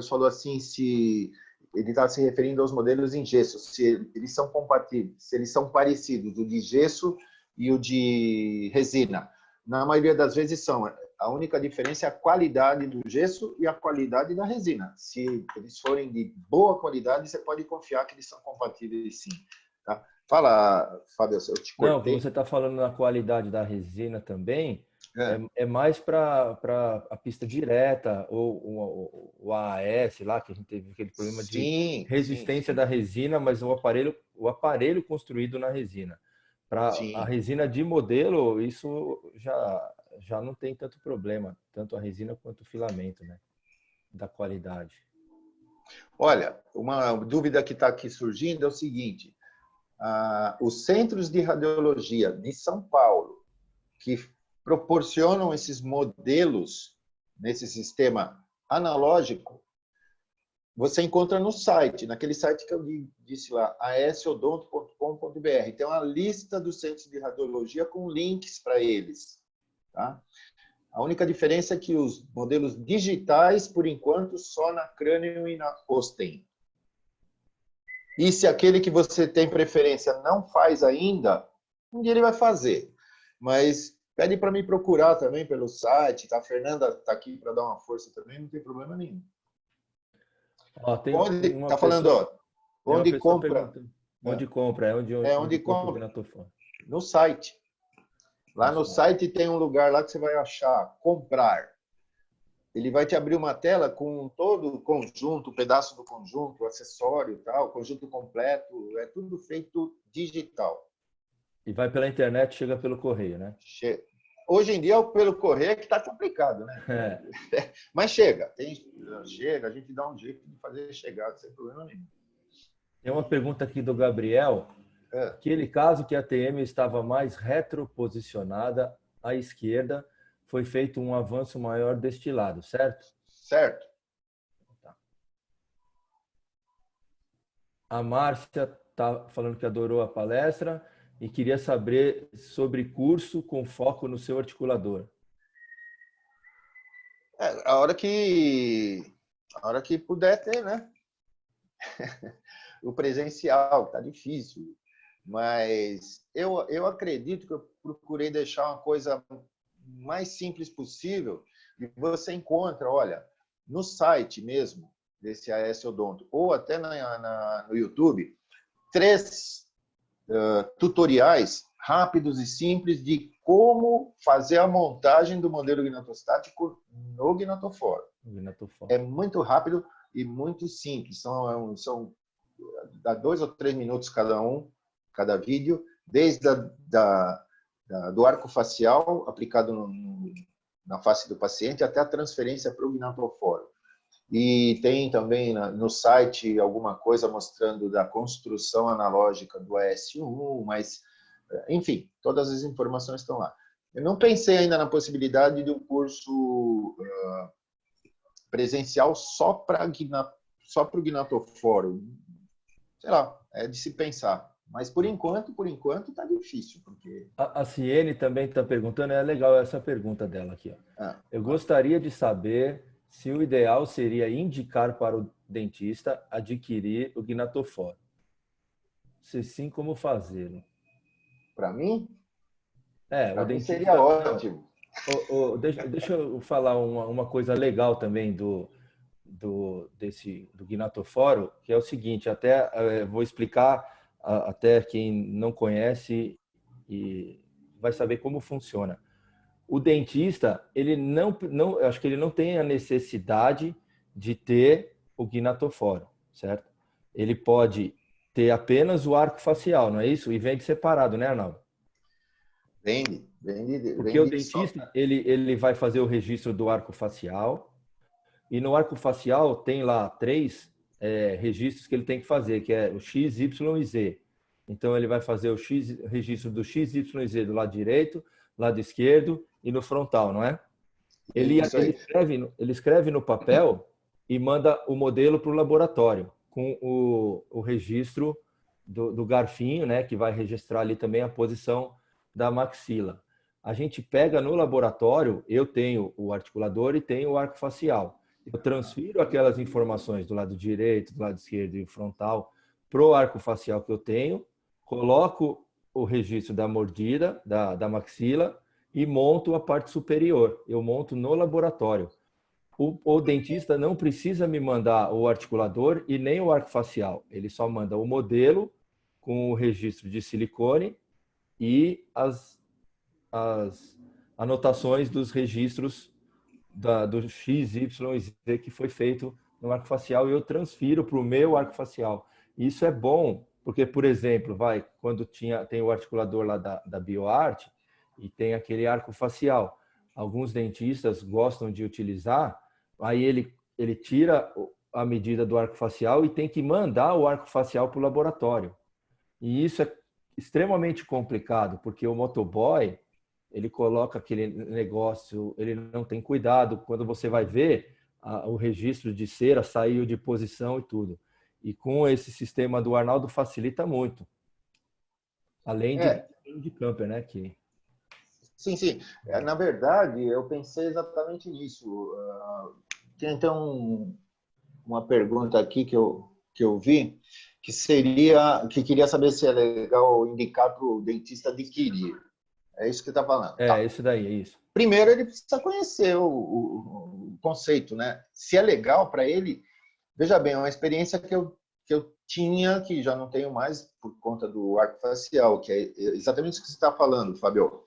falou assim, se ele está se referindo aos modelos em gesso, se eles são compatíveis, se eles são parecidos, o de gesso e o de resina. Na maioria das vezes são. A única diferença é a qualidade do gesso e a qualidade da resina. Se eles forem de boa qualidade, você pode confiar que eles são compatíveis sim. Tá? Fala, Fábio, eu te cortei. Não, você está falando na qualidade da resina também, é mais para a pista direta ou o AAS lá, que a gente teve aquele problema de resistência da resina, mas o aparelho construído na resina. Para a resina de modelo, isso já não tem tanto problema, tanto a resina quanto o filamento, né? Da qualidade. Olha, uma dúvida que está aqui surgindo é o seguinte: os centros de radiologia de São Paulo, que proporcionam esses modelos nesse sistema analógico, você encontra no site, naquele site que eu disse lá, asodonto.com.br. Tem uma lista dos centros de radiologia com links para eles. Tá? A única diferença é que os modelos digitais, por enquanto, só na Cranium e na Osten. E se aquele que você tem preferência não faz ainda, um dia ele vai fazer. Mas pede para me procurar também pelo site. Tá? A Fernanda está aqui para dar uma força também, não tem problema nenhum. Onde está falando? Onde compra? Onde compra? Onde compra? Venatofone. No site. Lá no site tem um lugar lá que você vai achar comprar. ele vai te abrir uma tela com todo o conjunto, o pedaço do conjunto, o acessório, tal, o conjunto completo, é tudo feito digital. E vai pela internet, chega pelo correio, né? Hoje em dia, pelo correio, que está complicado, né? Mas chega, chega, a gente dá um jeito de fazer chegar, sem problema nenhum. Tem uma pergunta aqui do Gabriel. Aquele caso que a TM estava mais retroposicionada à esquerda, foi feito um avanço maior deste lado, certo? Certo. Tá. A Márcia está falando que adorou a palestra e queria saber sobre curso com foco no seu articulador. A hora que puder ter, né? O presencial, tá difícil. Mas eu acredito que eu procurei deixar uma coisa mais simples possível e você encontra, olha, no site mesmo desse AS Odonto ou até no YouTube, 3 tutoriais rápidos e simples de como fazer a montagem do modelo gnatostático no gnatoforo. É muito rápido e muito simples. São dá 2 ou 3 minutos cada vídeo, desde do arco facial aplicado na face do paciente até a transferência para o gnatoforo. E tem também no site alguma coisa mostrando da construção analógica do AS1, mas, enfim, todas as informações estão lá. Eu não pensei ainda na possibilidade de um curso presencial só para o gnatoforo. Sei lá, é de se pensar. Mas, por enquanto, está difícil. Porque... A Ciene também está perguntando, é legal essa pergunta dela aqui. Ó. Eu gostaria de saber se o ideal seria indicar para o dentista adquirir o gnatoforo. Se sim, como fazê-lo? Para mim? O dentista seria ótimo. Deixa eu falar uma coisa legal também do gnatoforo, que é o seguinte, até vou explicar até quem não conhece e vai saber como funciona. O dentista, ele não, acho que ele não tem a necessidade de ter o gnatoforo, certo? Ele pode ter apenas o arco facial, não é isso? E vende separado, né, Arnaldo? Vende. Porque o dentista, ele vai fazer o registro do arco facial e no arco facial tem lá 3 registros que ele tem que fazer, que é o X, Y e Z. Então, ele vai fazer o registro do X, Y e Z do lado direito, lado esquerdo e no frontal, não é? Ele escreve no papel e manda o modelo para o laboratório, com o registro do garfinho, né, que vai registrar ali também a posição da maxila. A gente pega no laboratório, eu tenho o articulador e tenho o arco facial. Eu transfiro aquelas informações do lado direito, do lado esquerdo e frontal para o arco facial que eu tenho, coloco o registro da mordida, da maxila, e monto a parte superior. Eu monto no laboratório. O dentista não precisa me mandar o articulador e nem o arco facial. Ele só manda o modelo com o registro de silicone e as anotações dos registros do X, Y e Z que foi feito no arco facial e eu transfiro para o meu arco facial. Isso é bom, porque, por exemplo, quando tem o articulador lá da BioArt e tem aquele arco facial. Alguns dentistas gostam de utilizar, aí ele tira a medida do arco facial e tem que mandar o arco facial para o laboratório. E isso é extremamente complicado, porque o motoboy, ele coloca aquele negócio, ele não tem cuidado. Quando você vai ver, o registro de cera saiu de posição e tudo. E com esse sistema do Arnaldo facilita muito. Além de camper, né? Sim. Na verdade, eu pensei exatamente nisso. Tem então uma pergunta aqui que eu vi, que queria saber se é legal indicar para o dentista adquirir. É isso que você está falando. Tá. Isso daí, é isso. Primeiro, ele precisa conhecer o conceito, né? Se é legal para ele, veja bem, é uma experiência que eu tinha, que já não tenho mais por conta do arco facial, que é exatamente isso que você está falando, Fabio.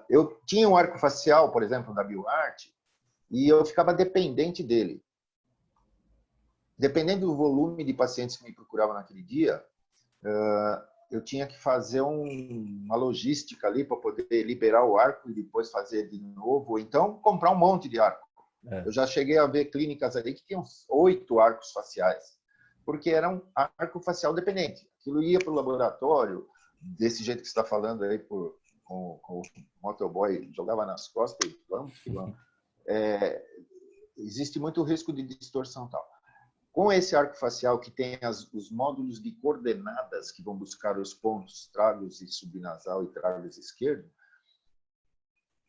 Eu tinha um arco facial, por exemplo, da BioArt, e eu ficava dependente dele. Dependendo do volume de pacientes que me procuravam naquele dia, eu tinha que fazer uma logística ali para poder liberar o arco e depois fazer de novo, ou então comprar um monte de arco. Eu já cheguei a ver clínicas ali que tinham 8 arcos faciais, porque era um arco facial dependente. Aquilo ia para o laboratório, desse jeito que você está falando aí, com o motoboy, jogava nas costas, vamos que vamos. Existe muito risco de distorção tal. Com esse arco facial que tem os módulos de coordenadas que vão buscar os pontos trágus e subnasal e trágus esquerdo,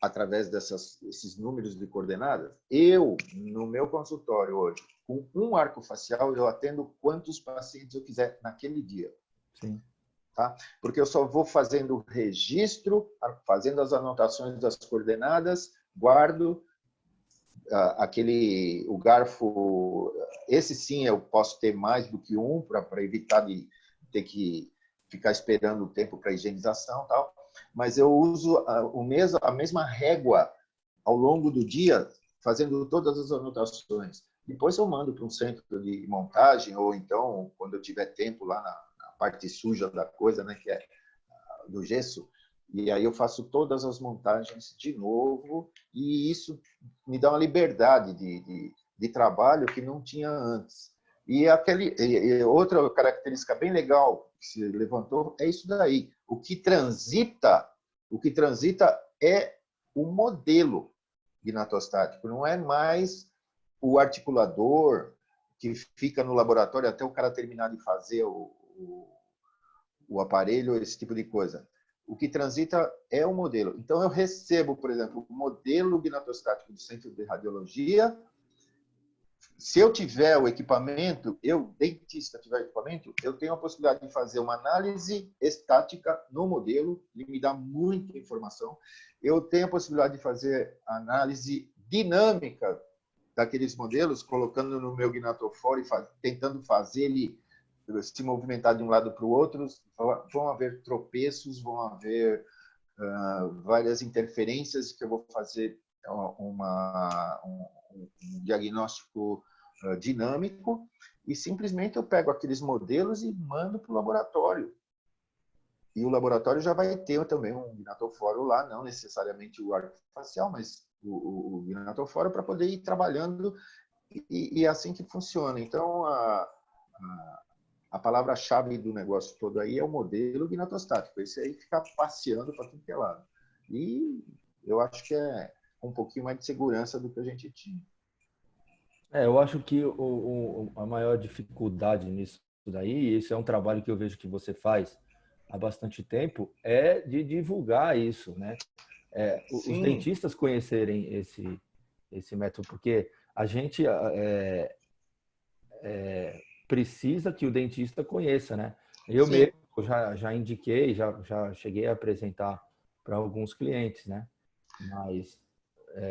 através desses números de coordenadas, no meu consultório hoje, com um arco facial, eu atendo quantos pacientes eu quiser naquele dia. Sim. Tá? Porque eu só vou fazendo o registro, fazendo as anotações das coordenadas, guardo o garfo, esse sim eu posso ter mais do que um, para evitar de ter que ficar esperando o tempo para higienização e tal, mas eu uso a mesma régua ao longo do dia, fazendo todas as anotações. Depois eu mando para um centro de montagem, ou então, quando eu tiver tempo lá na parte suja da coisa, né, que é do gesso, e aí eu faço todas as montagens de novo, e isso me dá uma liberdade de trabalho que não tinha antes. E outra característica bem legal que se levantou é isso daí. O que transita é o modelo gnatostático, não é mais o articulador que fica no laboratório até o cara terminar de fazer o aparelho, esse tipo de coisa. O que transita é o modelo. Então, eu recebo, por exemplo, o modelo gnatostático do Centro de Radiologia. Se eu tiver o equipamento, dentista, tiver o equipamento, eu tenho a possibilidade de fazer uma análise estática no modelo, ele me dá muita informação. Eu tenho a possibilidade de fazer análise dinâmica daqueles modelos, colocando no meu gnatoforo e tentando fazer ele se movimentar de um lado para o outro. Vão haver tropeços, vão haver várias interferências que eu vou fazer um diagnóstico dinâmico, e simplesmente eu pego aqueles modelos e mando para o laboratório. E o laboratório já vai ter também um gnatoforo lá, não necessariamente o arco facial, mas o gnatoforo para poder ir trabalhando, e é assim que funciona. Então, a palavra-chave do negócio todo aí é o modelo gnatostático. Esse aí fica passeando para tudo que é lado. E eu acho que é um pouquinho mais de segurança do que a gente tinha. Eu acho que a maior dificuldade nisso daí, e esse é um trabalho que eu vejo que você faz há bastante tempo, é de divulgar isso, né? Os dentistas conhecerem esse método, porque a gente precisa que o dentista conheça, né? Eu mesmo já indiquei, já cheguei a apresentar para alguns clientes, né? Mas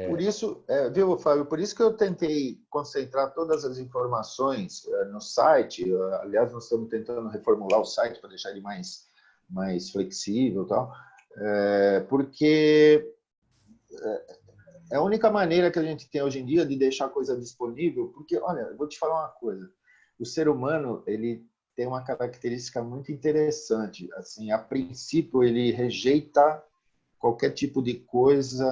por isso, viu, Fábio? Por isso que eu tentei concentrar todas as informações no site. Aliás, nós estamos tentando reformular o site para deixar ele mais flexível, tal. Porque é a única maneira que a gente tem hoje em dia de deixar a coisa disponível. Porque, olha, eu vou te falar uma coisa. O ser humano, ele tem uma característica muito interessante. Assim, a princípio, ele rejeita qualquer tipo de coisa.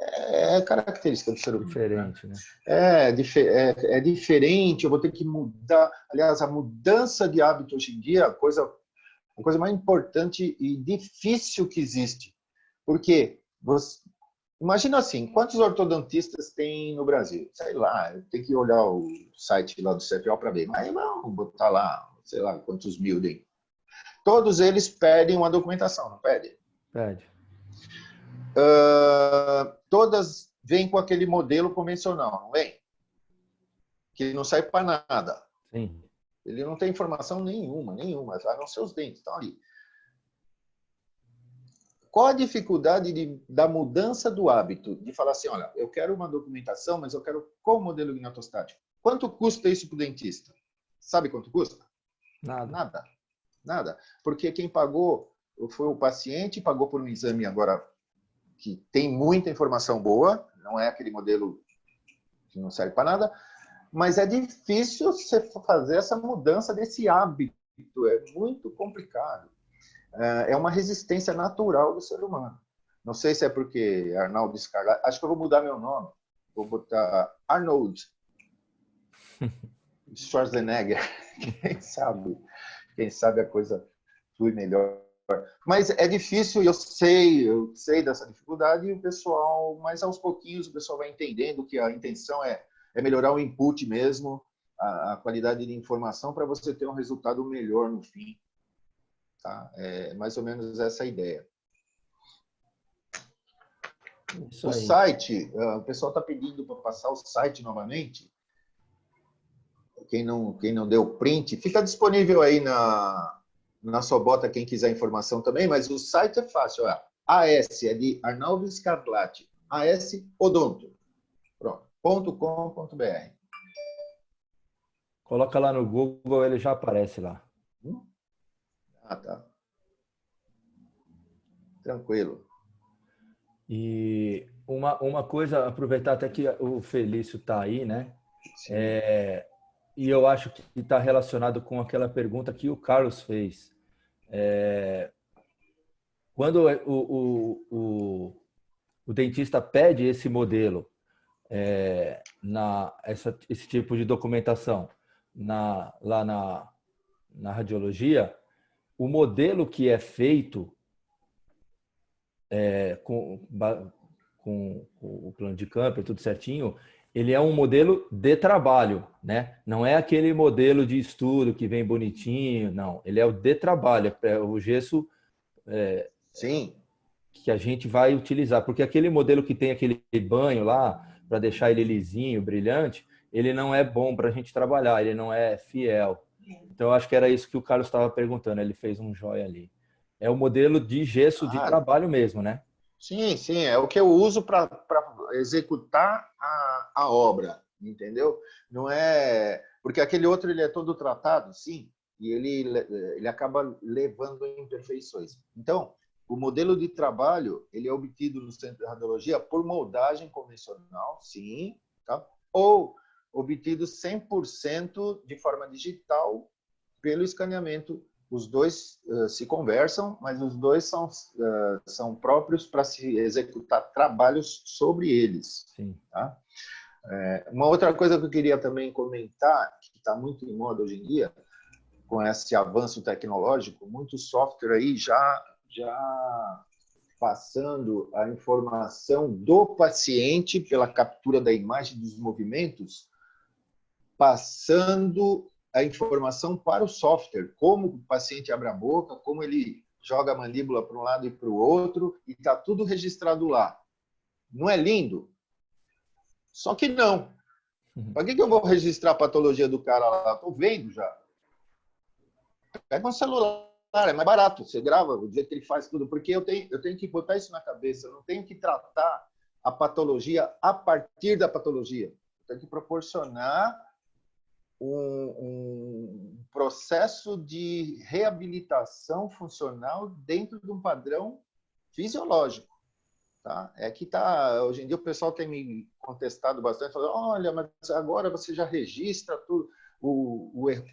É característica do ser humano. diferente, né? É diferente, eu vou ter que mudar. Aliás, a mudança de hábito hoje em dia é a coisa mais importante e difícil que existe. Porque imagina assim, quantos ortodontistas tem no Brasil? Sei lá, eu tenho que olhar o site lá do CFO para ver, mas vamos botar lá, sei lá, quantos mil tem. Todos eles pedem uma documentação, não pedem? Pede. Todas vêm com aquele modelo convencional, não vem? Que não serve para nada. Sim. Ele não tem informação nenhuma, a não ser os dentes, estão ali. Qual a dificuldade da mudança do hábito? De falar assim, olha, eu quero uma documentação, mas eu quero qual modelo gnatostático? Quanto custa isso para o dentista? Sabe quanto custa? Nada. Porque quem pagou foi o paciente, pagou por um exame agora que tem muita informação boa, não é aquele modelo que não serve para nada, mas é difícil você fazer essa mudança desse hábito, é muito complicado. É uma resistência natural do ser humano. Não sei se é porque Arnaldo Scarlatti, acho que eu vou mudar meu nome, vou botar Arnold Schwarzenegger, quem sabe a coisa flui melhor. Mas é difícil, eu sei dessa dificuldade, e o pessoal, mas aos pouquinhos o pessoal vai entendendo que a intenção é melhorar o input mesmo, a qualidade de informação para você ter um resultado melhor no fim. Tá? É mais ou menos essa a ideia. O site, o pessoal está pedindo para passar o site novamente. Quem não deu print, fica disponível aí na Sobota, quem quiser informação também, mas o site é fácil. AS é de Arnaldo Scarlatti, AS Odonto. Pronto, .com.br. Coloca lá no Google, ele já aparece lá. Tá. Tranquilo. E uma coisa, aproveitar até que o Felício está aí, né? E eu acho que está relacionado com aquela pergunta que o Carlos fez. Quando o dentista pede esse modelo, esse tipo de documentação lá na radiologia, o modelo que é feito com o plano de campo e tudo certinho, ele é um modelo de trabalho, né? Não é aquele modelo de estudo que vem bonitinho, não. Ele é o de trabalho, é o gesso Sim. Que a gente vai utilizar. Porque aquele modelo que tem aquele banho lá, para deixar ele lisinho, brilhante, ele não é bom para a gente trabalhar, ele não é fiel. Então, eu acho que era isso que o Carlos estava perguntando, ele fez um joia ali. É o modelo de gesso de trabalho mesmo, né? Sim, é o que eu uso para executar a obra, entendeu? Não é... Porque aquele outro ele é todo tratado, sim, e ele acaba levando imperfeições. Então, o modelo de trabalho ele é obtido no centro de radiologia por moldagem convencional, sim, tá? Ou obtido 100% de forma digital pelo escaneamento. Os dois se conversam, mas os dois são próprios para se executar trabalhos sobre eles. Sim. Tá? Uma outra coisa que eu queria também comentar, que está muito em moda hoje em dia, com esse avanço tecnológico, muito software aí já passando a informação do paciente pela captura da imagem dos movimentos, passando a informação para o software, como o paciente abre a boca, como ele joga a mandíbula para um lado e para o outro, e está tudo registrado lá. Não é lindo? Só que não. Para que eu vou registrar a patologia do cara lá? Estou vendo já. Pega um celular, é mais barato. Você grava do jeito que ele faz tudo, porque eu tenho que botar isso na cabeça. Eu não tenho que tratar a patologia a partir da patologia. Eu tenho que proporcionar um processo de reabilitação funcional dentro de um padrão fisiológico. Tá? Hoje em dia o pessoal tem me contestado bastante, falando, olha, mas agora você já registra tudo.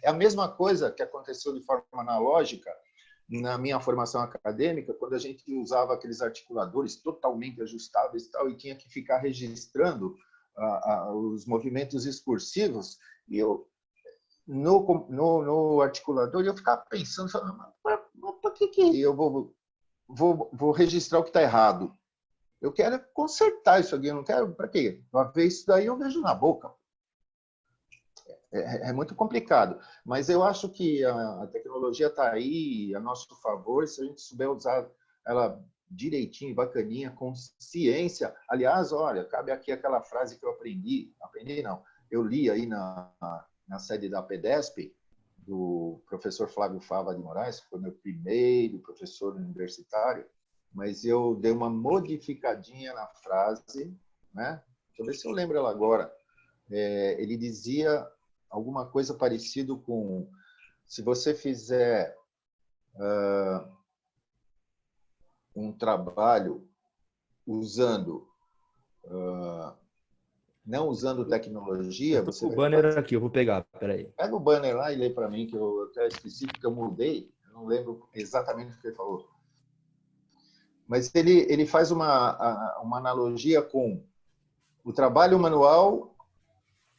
É a mesma coisa que aconteceu de forma analógica na minha formação acadêmica, quando a gente usava aqueles articuladores totalmente ajustáveis e tinha que ficar registrando os movimentos excursivos, e eu no articulador, eu ficava pensando, mas por que eu vou registrar o que está errado? Eu quero consertar isso aqui, eu não quero... Para quê? Para ver isso daí, eu vejo na boca. É muito complicado. Mas eu acho que a tecnologia está aí a nosso favor, se a gente souber usar ela direitinho, bacaninha, com ciência. Aliás, olha, cabe aqui aquela frase que eu aprendi não, eu li aí na sede da PEDESP, do professor Flávio Fava de Moraes, que foi meu primeiro professor universitário, mas eu dei uma modificadinha na frase, né? Deixa eu ver se eu lembro ela agora. Ele dizia alguma coisa parecido com: se você fizer um trabalho usando não usando tecnologia, você O vai banner fazer... aqui, eu vou pegar, peraí. Pega o banner lá e lê para mim, que eu até esqueci, porque eu mudei, eu não lembro exatamente o que ele falou. Mas ele faz uma analogia com o trabalho manual,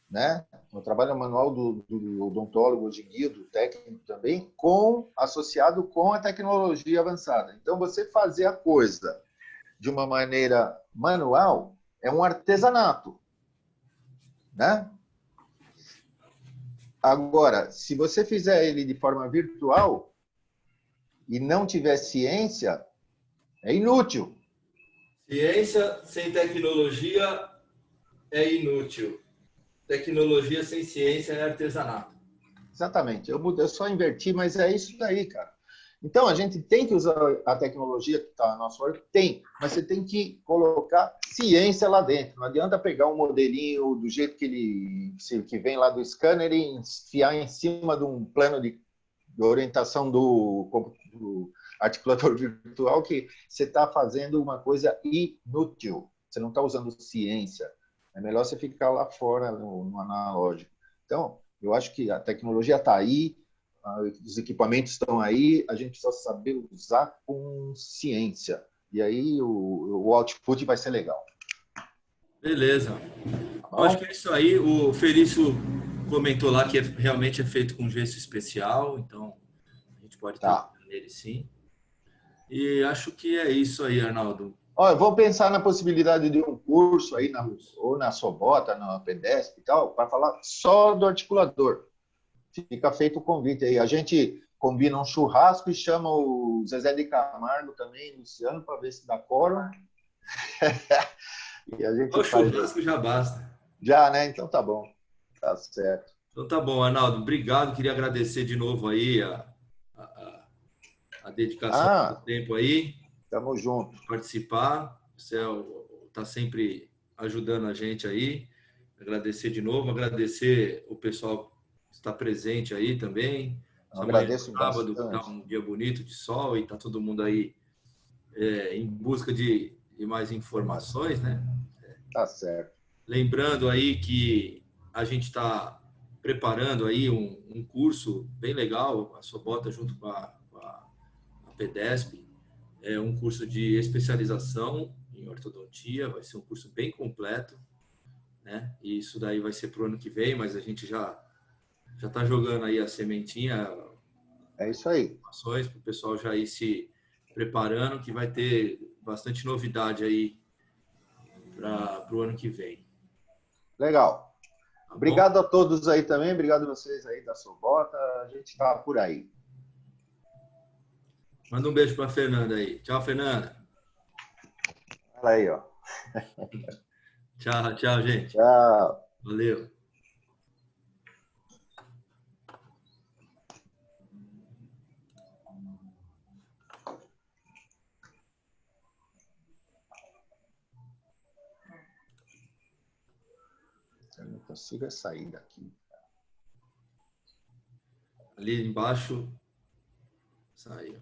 né? O trabalho manual do odontólogo, hoje em dia, do técnico também, associado com a tecnologia avançada. Então, você fazer a coisa de uma maneira manual é um artesanato, né? Agora, se você fizer ele de forma virtual e não tiver ciência, é inútil. Ciência sem tecnologia é inútil. Tecnologia sem ciência é artesanato. Exatamente. Eu só inverti, mas é isso daí, cara. Então, a gente tem que usar a tecnologia que está a nosso favor? Tem, mas você tem que colocar ciência lá dentro. Não adianta pegar um modelinho do jeito que vem lá do scanner e enfiar em cima de um plano de orientação do articulador virtual, que você está fazendo uma coisa inútil. Você não está usando ciência. É melhor você ficar lá fora no analógico. Então, eu acho que a tecnologia está aí, os equipamentos estão aí, a gente precisa saber usar com ciência. E aí o output vai ser legal. Beleza. Tá Eu acho que bom? é isso aí. O Felício comentou lá que realmente é feito com gesso especial, então a gente pode trabalhar Tá. nele sim. E acho que é isso aí, Arnaldo. Olha, vou pensar na possibilidade de um curso aí, Curso. ou na Sobota, na Pedesp e tal, para falar só do articulador. Fica feito o convite aí. A gente combina um churrasco e chama o Zezé de Camargo também, Luciano, para ver se dá quórum. E a gente O faz aí. churrasco já basta. Já, né? Então tá bom. Tá certo. Então tá bom, Arnaldo. Obrigado. Queria agradecer de novo aí a, a dedicação do Ah, tempo aí, tamo junto. participar. Você está sempre ajudando a gente aí. Agradecer de novo, agradecer o pessoal que está presente aí também. Eu Amanhã é agradeço sábado, que está bastante. um dia bonito de sol e está todo mundo aí em busca de mais informações, né? Tá certo. Lembrando aí que a gente está preparando aí um curso bem legal, a Sobota junto com a Pedesp, é um curso de especialização em ortodontia, vai ser um curso bem completo, né? E isso daí vai ser para o ano que vem, mas a gente já está jogando aí a sementinha, É isso aí. informações para o pessoal já ir se preparando, que vai ter bastante novidade aí para o ano que vem, Legal. tá bom? Obrigado a todos aí também. Obrigado a vocês aí da Sobota. A gente tá por aí. Manda um beijo para a Fernanda aí. Tchau, Fernanda. Fala aí, ó. Tchau, tchau, gente. Tchau. Valeu. Eu não consigo sair daqui. Ali embaixo saiu.